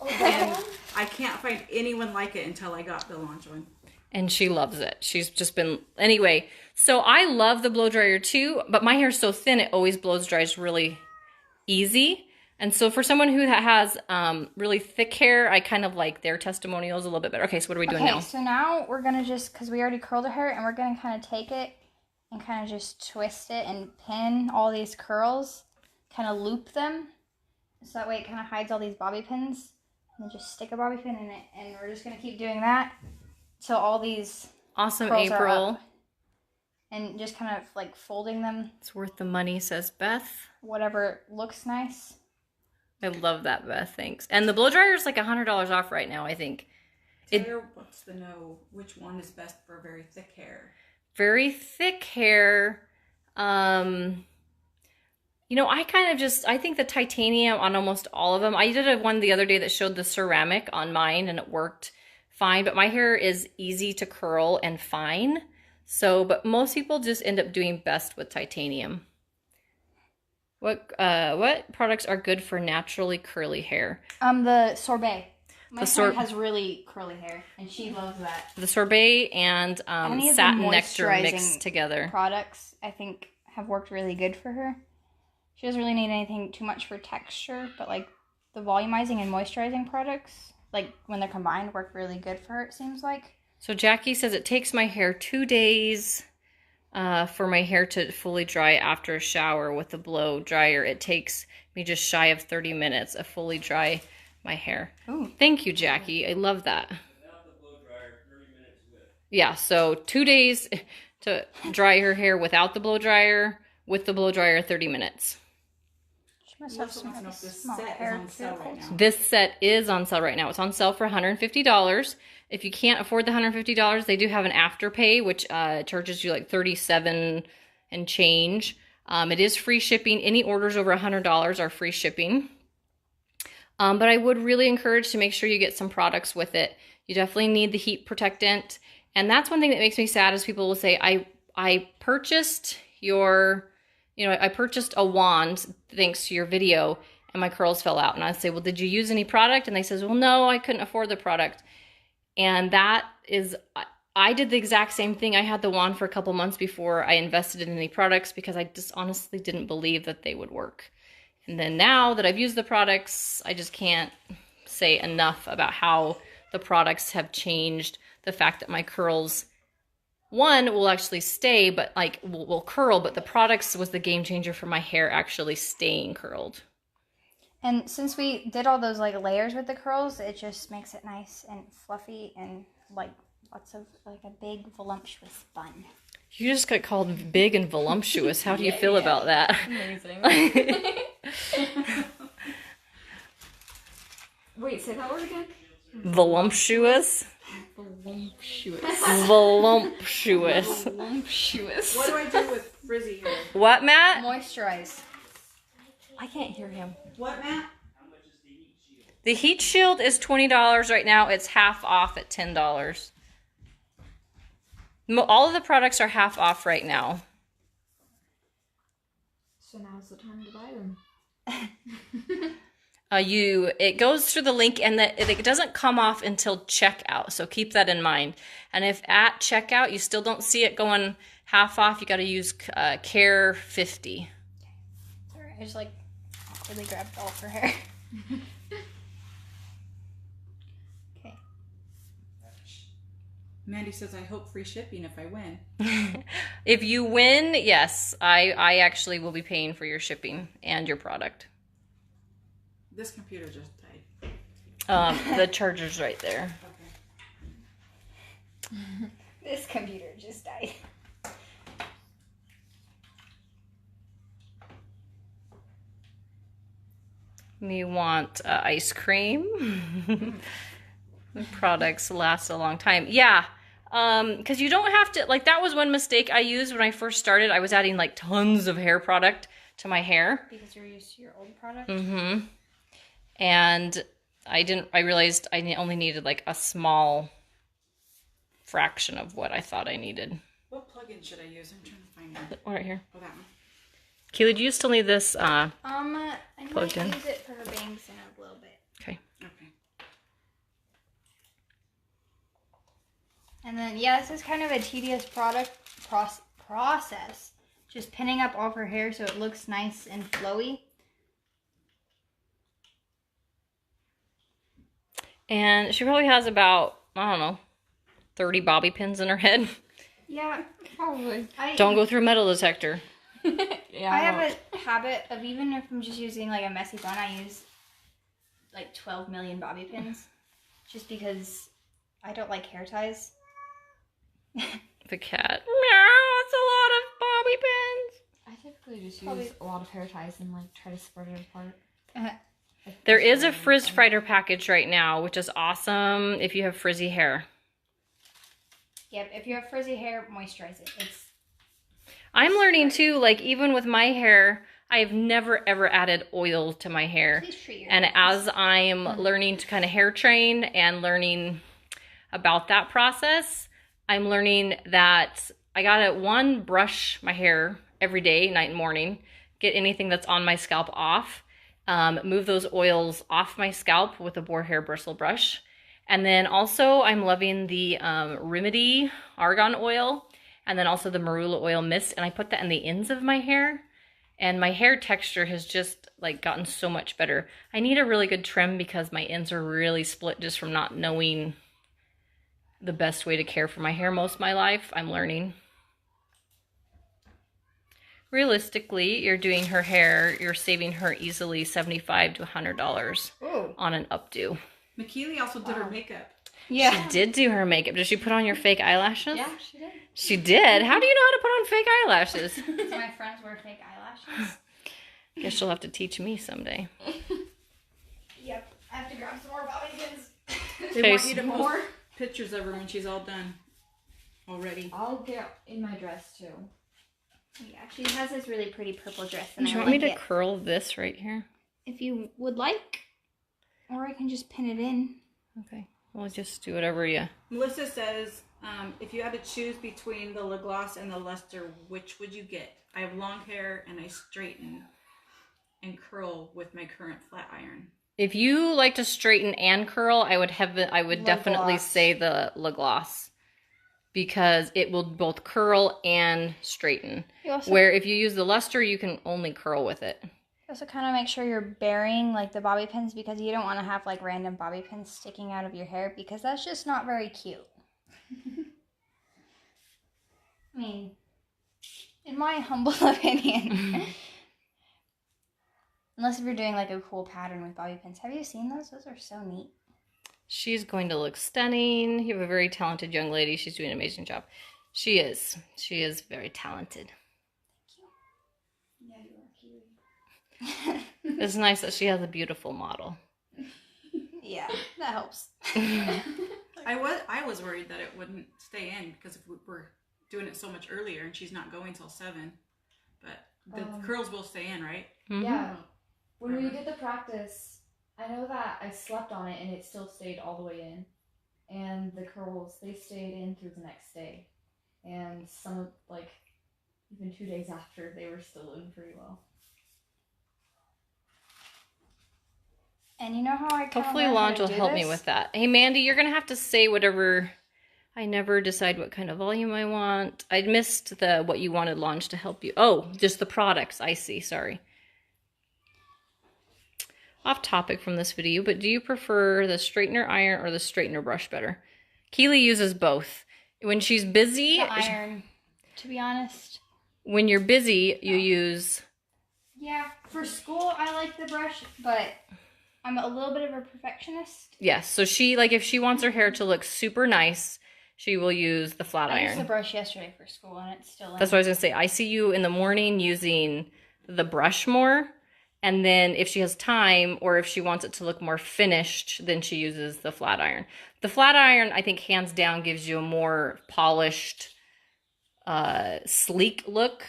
And I can't find anyone like it until I got the Lange one. And she loves it. She's just been... Anyway, so I love the blow dryer too, but my hair's so thin, it always blows dries really easy. And so for someone who has really thick hair, I kind of like their testimonials a little bit better. Okay, so what are we doing now? Okay, so now we're going to just... Because we already curled her hair, and we're going to kind of take it and kind of just twist it and pin all these curls. Kind of loop them. So that way it kind of hides all these bobby pins. And then just stick a bobby pin in it. And we're just going to keep doing that. So all these awesome curls are April. up. And just kind of like folding them. It's worth the money, says Beth. Whatever looks nice. I love that, Beth. Thanks. And the blow dryer is like $100 off right now, I think. Taylor wants to know which one is best for very thick hair. Very thick hair. You know, I think the titanium on almost all of them. I did one the other day that showed the ceramic on mine and it worked fine, but my hair is easy to curl and fine. So, but most people just end up doing best with titanium. What products are good for naturally curly hair? The sorbet. My The friend has really curly hair, and she loves that. The sorbet and satin nectar mixed together. Products, I think, have worked really good for her. She doesn't really need anything too much for texture, but like the volumizing and moisturizing products, like when they're combined, work really good for her, it seems like. So Jackie says it takes my hair 2 days for my hair to fully dry after a shower with the blow dryer. It takes me just shy of 30 minutes to fully dry my hair. Ooh. Thank you, Jackie. I love that. Without the blow dryer, 30 minutes with. Yeah, so 2 days to dry her hair without the blow dryer, with the blow dryer 30 minutes. She must have some really small hair follicles. This set is on sale right now. It's on sale for $150. If you can't afford the $150, they do have an afterpay, which charges you like $37 and change. It is free shipping. Any orders over $100 are free shipping. But I would really encourage to make sure you get some products with it. You definitely need the heat protectant. And that's one thing that makes me sad is people will say, I purchased I purchased a wand thanks to your video and my curls fell out. And I say, well, did you use any product? And they says, well, no, I couldn't afford the product. And that is, I did the exact same thing. I had the wand for a couple months before I invested in any products because I just honestly didn't believe that they would work. And then now that I've used the products, I just can't say enough about how the products have changed the fact that my curls, one, will actually stay, but like will curl, but the products was the game changer for my hair actually staying curled. And since we did all those like layers with the curls, it just makes it nice and fluffy and like lots of like a big voluptuous bun. You just got called big and voluptuous. How do you feel about that? Amazing. Wait, say that word again. Voluptuous? Voluptuous. Voluptuous. Voluptuous. What do I do with frizzy hair? What, Matt? Moisturize. I can't hear him. What, Matt? The heat shield is $20 right now. It's half off at $10. All of the products are half off right now. So now's the time to It goes through the link, and that it doesn't come off until checkout. So keep that in mind. And if at checkout you still don't see it going half off, you got to use Care 50. Sorry, I just like really grabbed all of her hair. Okay. Mandy says, I hope free shipping if I win. If you win, yes, I actually will be paying for your shipping and your product. This computer just died. The charger's right there. Okay. This computer just died. You want ice cream? The products last a long time. Yeah, because you don't have to, like, that was one mistake I used when I first started. I was adding like tons of hair product to my hair. Because you're used to your old product? Mm-hmm. And I realized I only needed like a small fraction of what I thought I needed. What plugin should I use? I'm trying to find it. Right here. Oh, that one. Keely, do you still need this? I Plugged might in. use it for her bangs in a little bit. Okay. Okay. And then, yeah, this is kind of a tedious process. Just pinning up all of her hair so it looks nice and flowy. And she probably has about, I don't know, 30 bobby pins in her head. Yeah, probably. Don't go through a metal detector. I have a habit of, even if I'm just using like a messy bun, I use like 12 million bobby pins. Just because I don't like hair ties. The cat. Meow, it's a lot of bobby pins. I typically just Probably- use a lot of hair ties and like try to spread it apart. There is a frizz fighter package right now, which is awesome if you have frizzy hair. Yep, if you have frizzy hair, moisturize it. I'm learning too, like even with my hair, I have never ever added oil to my hair. Please treat your And hair. as I'm learning to kind of hair train and learning about that process, I'm learning that I gotta, brush my hair every day, night and morning, get anything that's on my scalp off, move those oils off my scalp with a boar hair bristle brush. And then also I'm loving the Remedy Argan Oil, and then also the Marula Oil Mist, and I put that in the ends of my hair. And my hair texture has just like gotten so much better. I need a really good trim because my ends are really split just from not knowing the best way to care for my hair most of my life. I'm learning. Realistically, you're doing her hair, you're saving her easily $75 to $100 Ooh. on an updo. McKeely also did her makeup. Yeah. She did do her makeup. Did she put on your fake eyelashes? Yeah, she did. She did? How do you know how to put on fake eyelashes? Because my friends wear fake eyelashes. Guess she'll have to teach me someday. Yep. I have to grab some more bobby pins. They want you to More? post pictures of her when she's all done already. I'll get in my dress too. Yeah, she has this really pretty purple dress. Do And you I want me like to it. curl this right here? If you would like. Or I can just pin it in. Okay. We'll just do whatever you... Melissa says, if you had to choose between the lip gloss and the luster, which would you get? I have long hair and I straighten and curl with my current flat iron. If you like to straighten and curl, I would Lip definitely gloss. say the lip gloss, because it will both curl and straighten. You also, Where if you use the luster, you can only curl with it. also kind of make sure you're burying like the bobby pins, because you don't want to have like random bobby pins sticking out of your hair, because that's just not very cute. I mean, in my humble opinion. Unless if you're doing like a cool pattern with bobby pins. Have you seen those? Those are so neat. She's going to look stunning. You have a very talented young lady. She's doing an amazing job. She is. She is very talented. Yeah, you are cute. It's nice that she has a beautiful model. Yeah, that helps. I was worried that it wouldn't stay in because if we're doing it so much earlier and she's not going till 7. But the curls will stay in, right? Mhm. Yeah. When we did the practice, I know that I slept on it and it still stayed all the way in. And the curls, they stayed in through the next day. And some, like, even 2 days after, they were still in pretty well. And you know how I kind Hopefully Lange will help me with that. Hey, Mandy, you're going to have to say whatever. I never decide what kind of volume I want. I missed the what you wanted Lange to help you. Oh, just the products. I see. Sorry. Off topic from this video, but do you prefer the straightener iron or the straightener brush better? Keely uses both. When she's busy... The iron, to be honest. When you're busy, you use... Yeah, for school, I like the brush, but I'm a little bit of a perfectionist. Yes, so she, like, if she wants her hair to look super nice, she will use the flat iron. I used the brush yesterday for school, and it's still in. That's what I was going to say. I see you in the morning using the brush more, and then if she has time, or if she wants it to look more finished, then she uses the flat iron. The flat iron, I think, hands down, gives you a more polished, sleek look.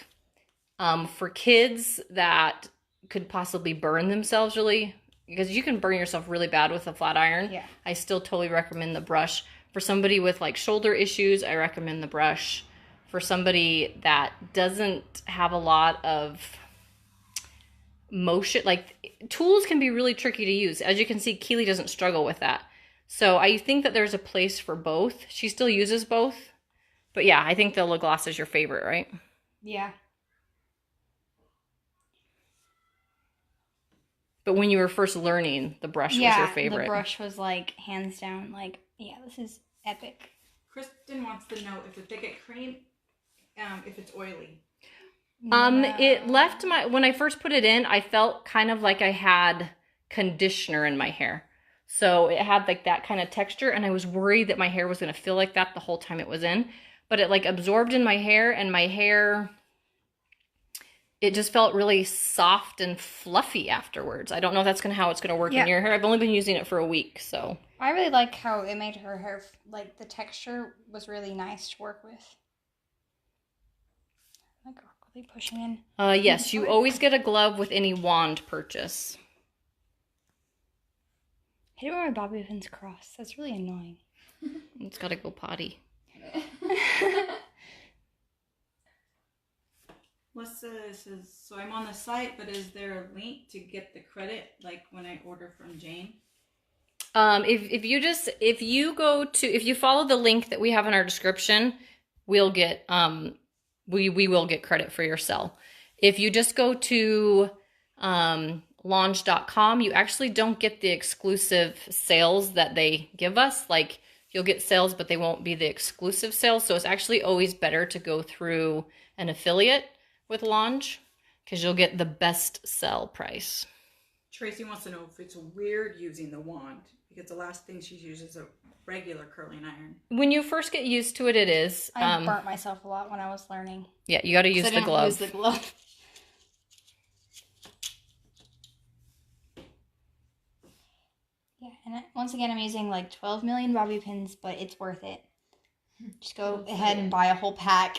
For kids that could possibly burn themselves really, because you can burn yourself really bad with a flat iron. Yeah. I still totally recommend the brush. For somebody with like shoulder issues, I recommend the brush. For somebody that doesn't have a lot of motion, like tools can be really tricky to use. As you can see, Keely doesn't struggle with that. So I think that there's a place for both. She still uses both. But yeah, I think the lip gloss is your favorite, right? Yeah. But when you were first learning, the brush was your favorite. The brush was like hands down, like, yeah, this is epic. Kristen wants to know if the thicket cream, if it's oily. It left when I first put it in, I felt kind of like I had conditioner in my hair. So it had like that kind of texture, and I was worried that my hair was going to feel like that the whole time it was in. But it like absorbed in my hair, and my hair, it just felt really soft and fluffy afterwards. I don't know if that's how it's going to work in your hair. I've only been using it for a week, so. I really like how it made her hair, like the texture was really nice to work with. Like awkwardly pushing in. Yes, you always get a glove with any wand purchase. I hate it when my bobby pins cross. That's really annoying. It's got to go potty. Melissa says, so I'm on the site, but is there a link to get the credit, like when I order from Jane? If you follow the link that we have in our description, we'll get we will get credit for your sell. If you just go to Lange.com, you actually don't get the exclusive sales that they give us. Like, you'll get sales, but they won't be the exclusive sales. So it's actually always better to go through an affiliate with Lange, because you'll get the best sell price. Tracy wants to know if it's weird using the wand, because the last thing she uses is a regular curling iron. When you first get used to it, it is. I burnt myself a lot when I was learning. Yeah, you got to use the glove. Use the glove. Yeah, and once again, I'm using like 12 million bobby pins, but it's worth it. Just go ahead and buy a whole pack.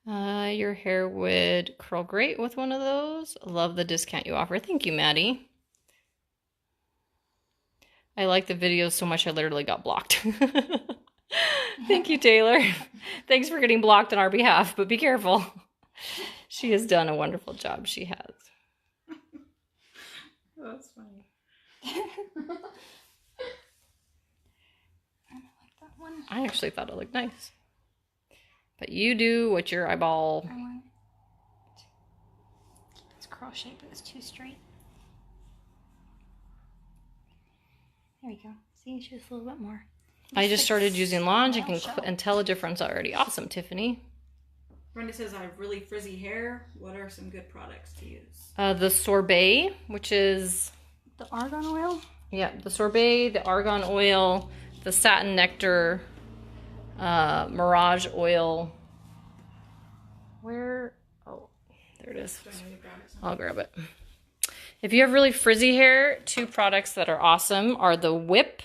Your hair would curl great with one of those. Love the discount you offer. Thank you, Maddie. I like the videos so much I literally got blocked. Thank you, Taylor. Thanks for getting blocked on our behalf, but be careful. She has done a wonderful job. She has. Oh, that's funny. I don't like that one. I actually thought it looked nice. But you do what your eyeball... I want it. It's curl shape, but it's too straight. There we go. See, just a little bit more. I just started using Lange and tell a difference already. Awesome, Tiffany. Brenda says, I have really frizzy hair. What are some good products to use? The sorbet, which is... The argan oil? Yeah, the sorbet, the argan oil, the satin nectar, mirage oil. Where? Oh, there it is. I'll grab it. If you have really frizzy hair, two products that are awesome are the Whip.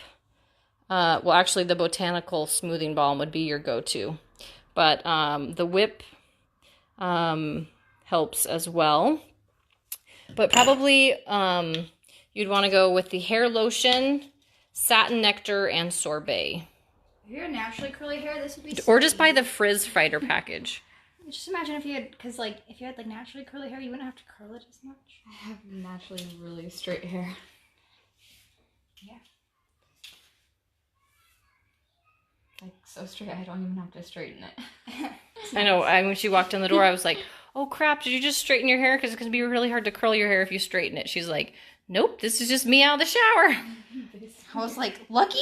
Well, actually, the Botanical Smoothing Balm would be your go-to. But the Whip helps as well. But probably you'd want to go with the hair lotion, satin nectar, and sorbet. If you're naturally curly hair, this would be Or just buy the Frizz Fighter package. Just imagine if you had, because like if you had like naturally curly hair, you wouldn't have to curl it as much. I have naturally really straight hair. Yeah. Like so straight, I don't even have to straighten it. I know. When she walked in the door, I was like, "Oh crap! Did you just straighten your hair? Because it's gonna be really hard to curl your hair if you straighten it." She's like, "Nope, this is just me out of the shower." I was like, lucky.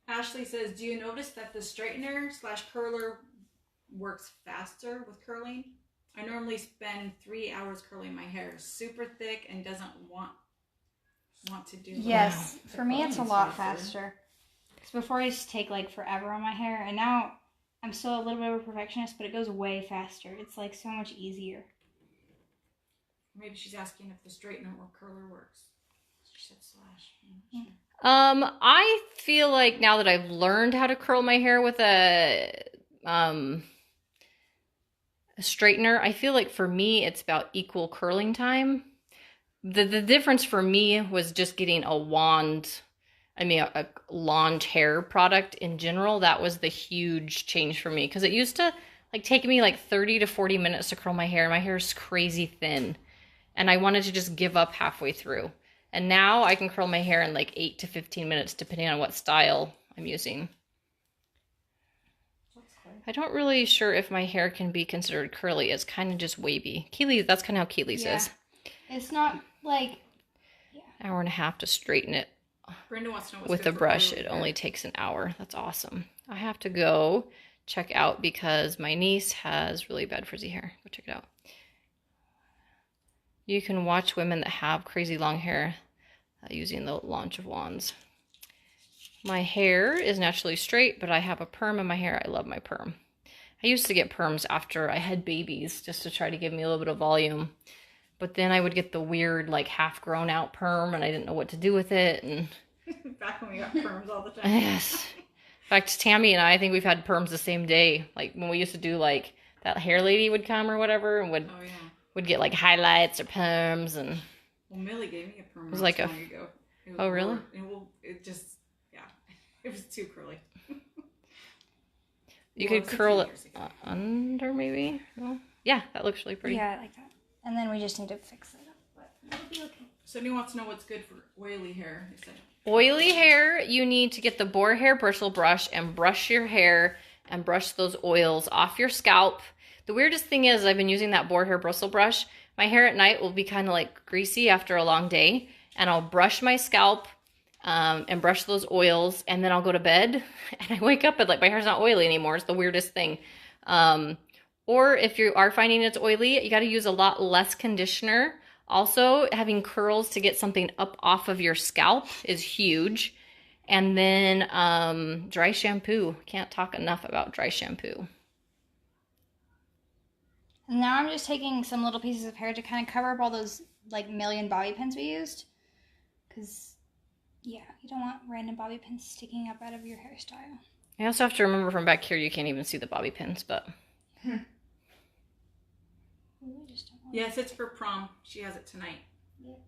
Ashley says, do you notice that the straightener / curler works faster with curling? I normally spend 3 hours curling my hair. Super thick and doesn't want to do Yes, that. for me it's a lot faster. Because before I used to take like forever on my hair, and now I'm still a little bit of a perfectionist, but it goes way faster. It's like so much easier. Maybe she's asking if the straightener or curler works. She said slash. Yeah. I feel like now that I've learned how to curl my hair with a straightener, I feel like for me it's about equal curling time. The difference for me was just getting a wand, a Lange hair product in general. That was the huge change for me, because it used to like take me like 30 to 40 minutes to curl my hair. My hair is crazy thin, and I wanted to just give up halfway through. And now I can curl my hair in like 8 to 15 minutes, depending on what style I'm using. I don't really sure if my hair can be considered curly. It's kind of just wavy. Keely, that's kind of how Keely's is. It's not like... Hour and a half to straighten it. Brenda wants to know what's With good a for brush, oily it hair. only takes an hour. That's awesome. I have to go check out because my niece has really bad frizzy hair. Go check it out. You can watch women that have crazy long hair using the launch of wands. My hair is naturally straight, but I have a perm in my hair. I love my perm. I used to get perms after I had babies just to try to give me a little bit of volume. But then I would get the weird, like, half-grown out perm, and I didn't know what to do with it. And Back when we got perms all the time. yes. In fact, Tammy and I think we've had perms the same day. Like, when we used to do, like, that hair lady would come or whatever, and would get, like, highlights or perms. And Well, Millie gave me a perm It was not like too a- long ago. It was Oh, really? It just, yeah. It was too curly. you Well, could it's a curl few it years ago. under, maybe? No? Yeah, that looks really pretty. Yeah, I like that. And then we just need to fix it up, but it'll be okay. Somebody wants to know what's good for oily hair. They said. Oily hair, you need to get the boar hair bristle brush and brush your hair and brush those oils off your scalp. The weirdest thing is I've been using that boar hair bristle brush. My hair at night will be kind of like greasy after a long day, and I'll brush my scalp and brush those oils, and then I'll go to bed and I wake up and like my hair's not oily anymore. It's the weirdest thing. Or if you are finding it's oily, you got to use a lot less conditioner. Also, having curls to get something up off of your scalp is huge. And then dry shampoo. Can't talk enough about dry shampoo. And now I'm just taking some little pieces of hair to kind of cover up all those like million bobby pins we used. Because, yeah, you don't want random bobby pins sticking up out of your hairstyle. You also have to remember from back here you can't even see the bobby pins, but... Yes, it's for prom. She has it tonight. Yep.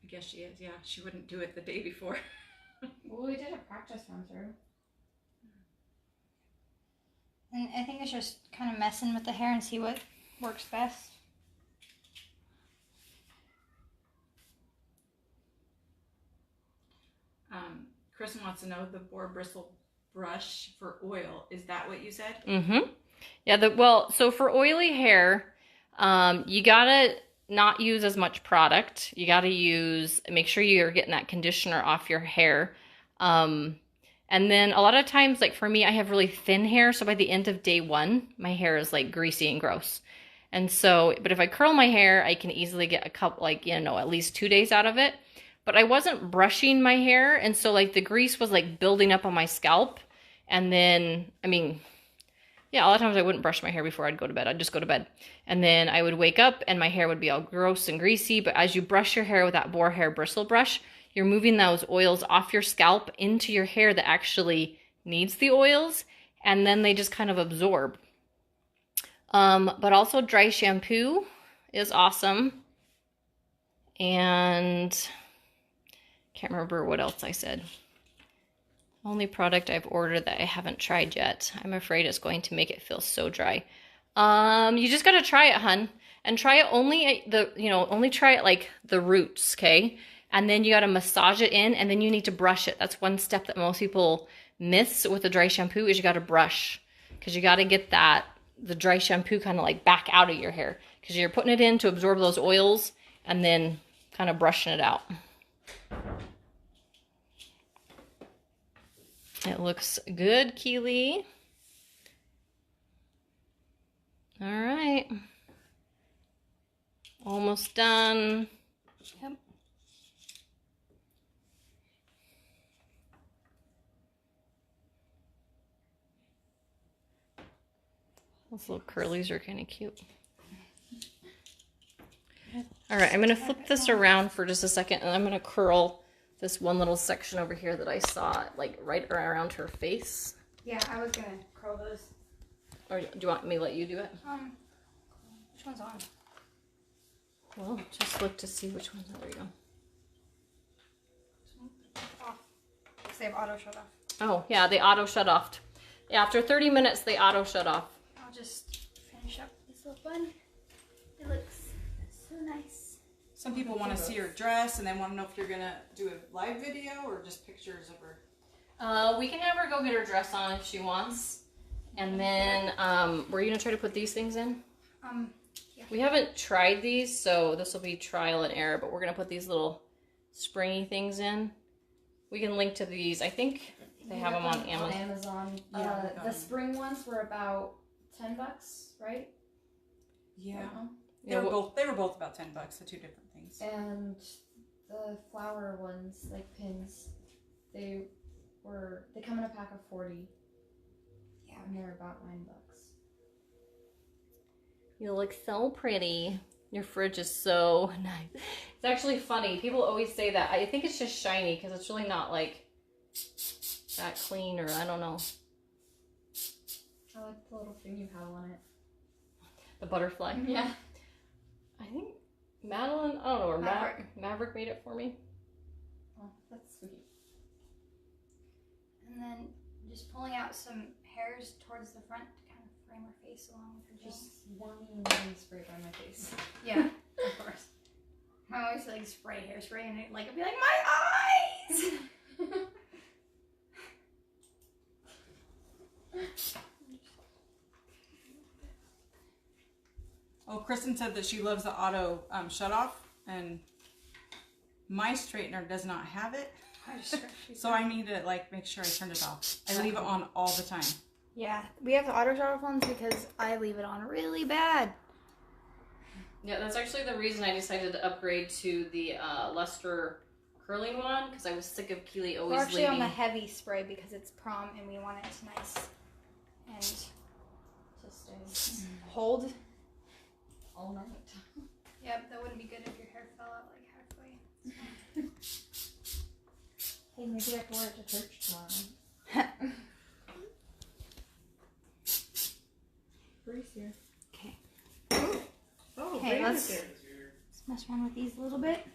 I guess she is, yeah. She wouldn't do it the day before. Well, we did a practice run through. And I think it's just kind of messing with the hair and see what works best. Kristen wants to know the boar bristle brush for oil. Is that what you said? Mm-hmm. Yeah, so for oily hair, you gotta not use as much product. You gotta make sure you're getting that conditioner off your hair. And then a lot of times, like for me, I have really thin hair. So by the end of day 1, my hair is like greasy and gross. And so, but if I curl my hair, I can easily get a couple, at least 2 days out of it. But I wasn't brushing my hair. And so like the grease was like building up on my scalp. And then, a lot of times I wouldn't brush my hair before I'd go to bed. I'd just go to bed. And then I would wake up and my hair would be all gross and greasy. But as you brush your hair with that boar hair bristle brush, you're moving those oils off your scalp into your hair that actually needs the oils. And then they just kind of absorb. But also dry shampoo is awesome. And can't remember what else I said. Only product I've ordered that I haven't tried yet. I'm afraid it's going to make it feel so dry. You just gotta try it, hun. And try it only only try it like the roots, okay? And then you gotta massage it in, and then you need to brush it. That's one step that most people miss with the dry shampoo is you gotta brush. Because you gotta get the dry shampoo kind of like back out of your hair. Because you're putting it in to absorb those oils and then kind of brushing it out. It looks good, Keely. All right. Almost done. Yep. Those little curlies are kind of cute. All right, I'm going to flip this around for just a second, and I'm going to curl this one little section over here that I saw, like, right around her face. Yeah, I was gonna curl those. Or do you want me to let you do it? Which one's on? Well, just look to see which one. There you go. Off. Because they have auto shut off. Oh, yeah, they auto shut off. Yeah, after 30 minutes, they auto shut off. I'll just finish up this little bun. It looks so nice. Some people want to see her dress and they want to know if you're going to do a live video or just pictures of her. We can have her go get her dress on if she wants. And then, were you going to try to put these things in? Yeah. We haven't tried these, so this will be trial and error, but we're going to put these little springy things in. We can link to these. I think they have them on Amazon. Yeah, the spring ones were about $10, right? Yeah. Yeah, They were both about $10, the two different things. And the flower ones, like pins, they come in a pack of 40. Yeah, and they're about $9. You look so pretty. Your fridge is so nice. It's actually funny. People always say that. I think it's just shiny because it's really not like that clean, or I don't know. I like the little thing you have on it. The butterfly. Yeah. I think Madeline, I don't know, or Maverick made it for me. Oh, that's sweet. And then just pulling out some hairs towards the front to kind of frame her face along with her jeans. Just warming spray on my face. Yeah, of course. I always like spray hairspray and it like it'd be like my eyes. Oh, Kristen said that she loves the auto shut off, and my straightener does not have it. So I need to like make sure I turn it off. I leave it on all the time. Yeah, we have the auto shut off ones because I leave it on really bad. Yeah, that's actually the reason I decided to upgrade to the Luster curling one, because I was sick of Keely always We're actually leaving. on the heavy spray because it's prom and we want it nice and To stay hold. all night. Yep, that wouldn't be good if your hair fell out like halfway. Hey, maybe I can wear it to church tomorrow. Bree's here. Okay. Oh, Okay, let's mess around with these a little bit.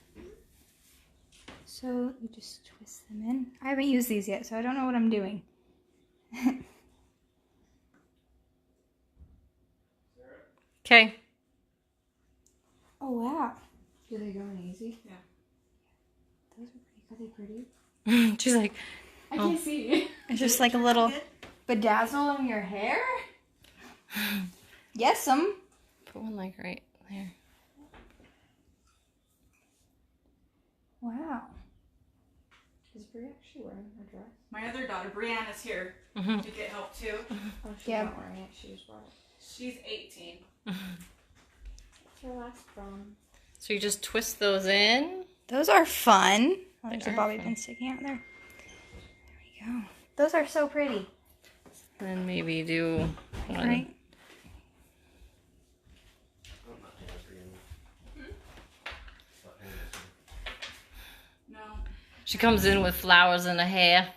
So you just twist them in. I haven't used these yet, so I don't know what I'm doing. Okay. Oh wow. Do they go in easy? Yeah. Those are pretty. Are they pretty? She's like, I can't see. It's just like a little bedazzle in your hair. Yes, some. put one like right there. Wow. Is Bree actually wearing her dress? My other daughter, Brianne, is here Mm-hmm. to get help too. Oh, she's Yeah. not wearing it. She just brought it. She's 18. It's her last prom. So you just twist those in. Those are fun. Oh, there's They a are bobby fun. pin sticking out there. There we go. Those are so pretty. Then maybe do one. Right? No. She comes in with flowers in her hair.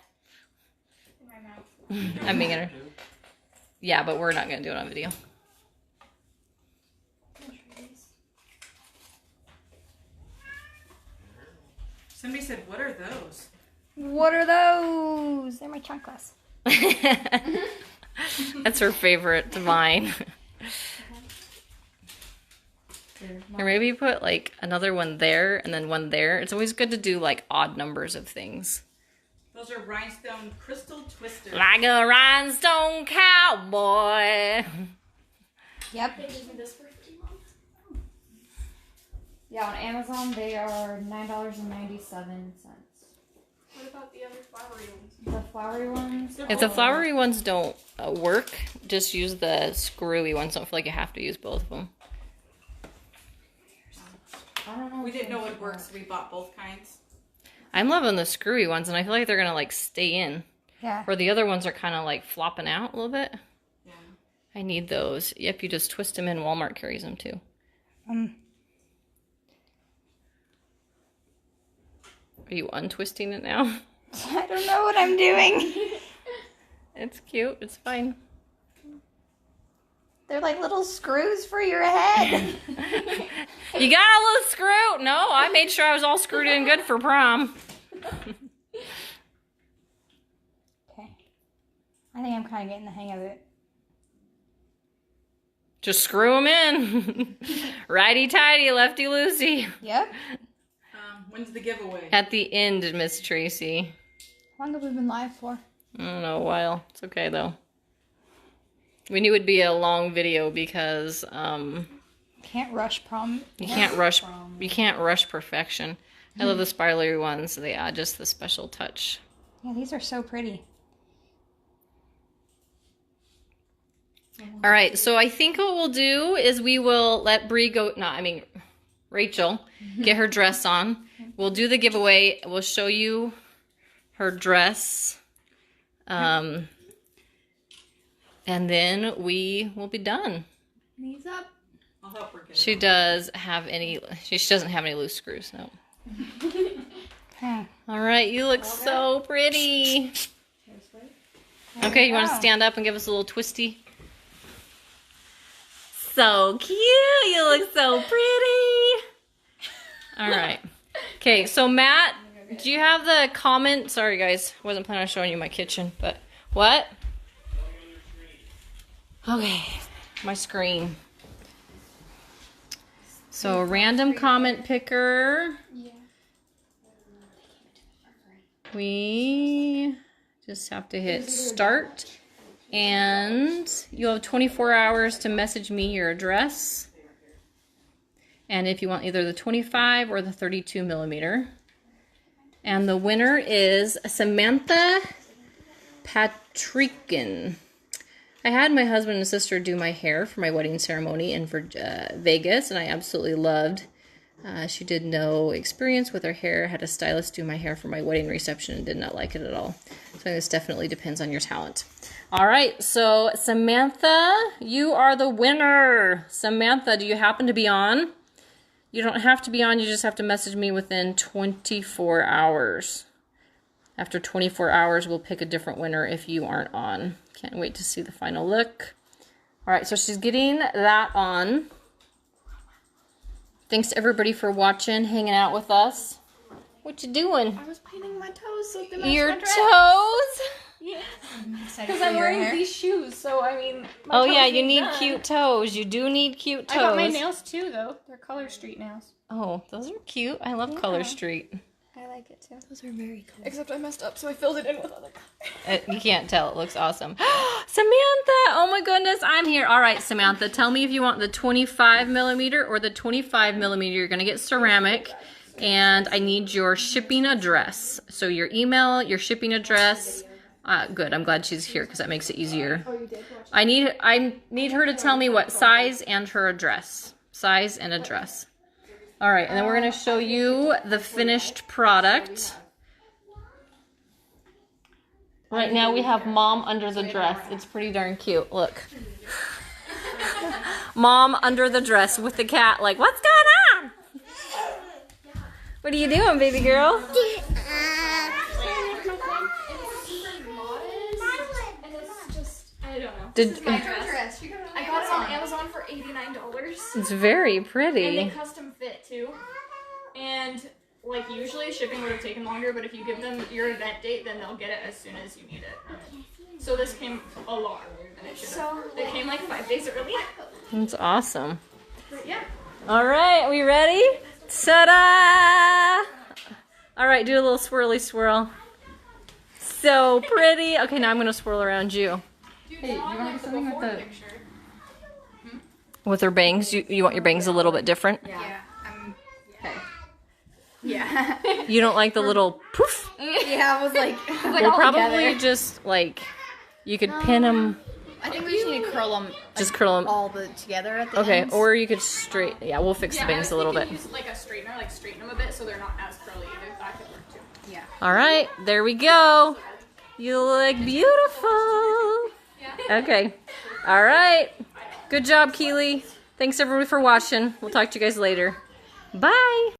In my mouth. I'm making her. Yeah, but we're not gonna do it on video. Somebody said, "What are those?" What are those? They're my chanclas. That's her favorite, mine. Or maybe you put like another one there and then one there. It's always good to do like odd numbers of things. Those are rhinestone crystal twisters. Like a rhinestone cowboy. Yep. They gave me this for 3 months. Yeah, on Amazon they are $9.97. What about the other flowery ones? The flowery ones. If the flowery ones don't work, just use the screwy ones. Don't feel like you have to use both of them. I don't know. We didn't know what worked, so we bought both kinds. I'm loving the screwy ones, and I feel like they're gonna like stay in. Yeah. Where the other ones are kind of like flopping out a little bit. Yeah. I need those. Yep, you just twist them in. Walmart carries them too. Are you untwisting it now? I don't know what I'm doing. It's cute. It's fine. They're like little screws for your head. You got a little screw? No, I made sure I was all screwed in good for prom. Okay. I think I'm kind of getting the hang of it. Just screw them in. Righty-tighty, lefty-loosey. Yep. When's the giveaway? At the end, Miss Tracy. How long have we been live for? I don't know, a while. It's okay, though. We knew it would be a long video because Can't rush prom. you can't rush perfection. I love the spirally ones. They add just the special touch. Yeah, these are so pretty. All right, so I think what we'll do is we will let Rachel get her dress on. We'll do the giveaway. We'll show you her dress. And then we will be done. Knees up. I'll help her get She doesn't have any loose screws, no. Okay. All right, you look so pretty. Okay, you want to stand up and give us a little twisty? So cute. You look so pretty. All right. Okay, so Matt, do you have the comment? Sorry, guys. Wasn't planning on showing you my kitchen, but what? Okay, my screen. So random comment picker. We just have to hit start. And you'll have 24 hours to message me your address. And if you want either the 25 or the 32 millimeter. And the winner is Samantha Patrican. I had my husband and sister do my hair for my wedding ceremony in Vegas, and I absolutely loved. She did no experience with her hair, had a stylist do my hair for my wedding reception and did not like it at all. So this definitely depends on your talent. All right, so Samantha, you are the winner. Samantha, do you happen to be on? You don't have to be on, you just have to message me within 24 hours. After 24 hours, we'll pick a different winner if you aren't on. Can't wait to see the final look. All right, so she's getting that on. Thanks to everybody for watching, hanging out with us. What you doing? I was painting my toes so they Your toes? Yeah. Because I'm wearing these shoes, so I mean. Oh yeah, you need cute toes. You do need cute toes. I got my nails too, though. They're Color Street nails. Oh, those are cute. I love Color Street. I like it too. Those are very cool. Except I messed up, so I filled it in with other colors. You can't tell. It looks awesome. Samantha! Oh my goodness, I'm here. All right, Samantha, tell me if you want the 25 millimeter or the 25 millimeter. You're going to get ceramic, and I need your shipping address. So your email, your shipping address. Good. I'm glad she's here because that makes it easier. Oh, you did? I need her to tell me what size and her address. Size and address. All right, and then we're going to show you the finished product. Right now we have Mom under the dress. It's pretty darn cute. Look. Mom under the dress with the cat like, what's going on? What are you doing, baby girl? I don't know. Did, This is my dress. I got it on Amazon for $89. it's very And pretty. they custom fit too. And like usually shipping would have taken longer, but if you give them your event date, then they'll get it as soon as you need it. So this came a lot, and it should have. It came like 5 days early. That's awesome. But yeah. All right, we ready? Ta-da! All right, do a little swirly swirl. So pretty. Okay, now I'm gonna swirl around you. Hey, you want something with the... With her bangs, you want your bangs a little bit different? Yeah. Okay. Yeah. You don't like the little poof? Yeah, I was like, We'll probably just like, you could pin them. I think we just need to curl them. Just curl them. All together at the Okay, ends. or you could straight. Yeah, we'll fix the bangs a little bit. Use like a straightener, like straighten them a bit so they're not as curly either. That could work too. Yeah. All right, there we go. You look beautiful. Okay. All right. Good job, Keely. Thanks everybody for watching. We'll talk to you guys later. Bye.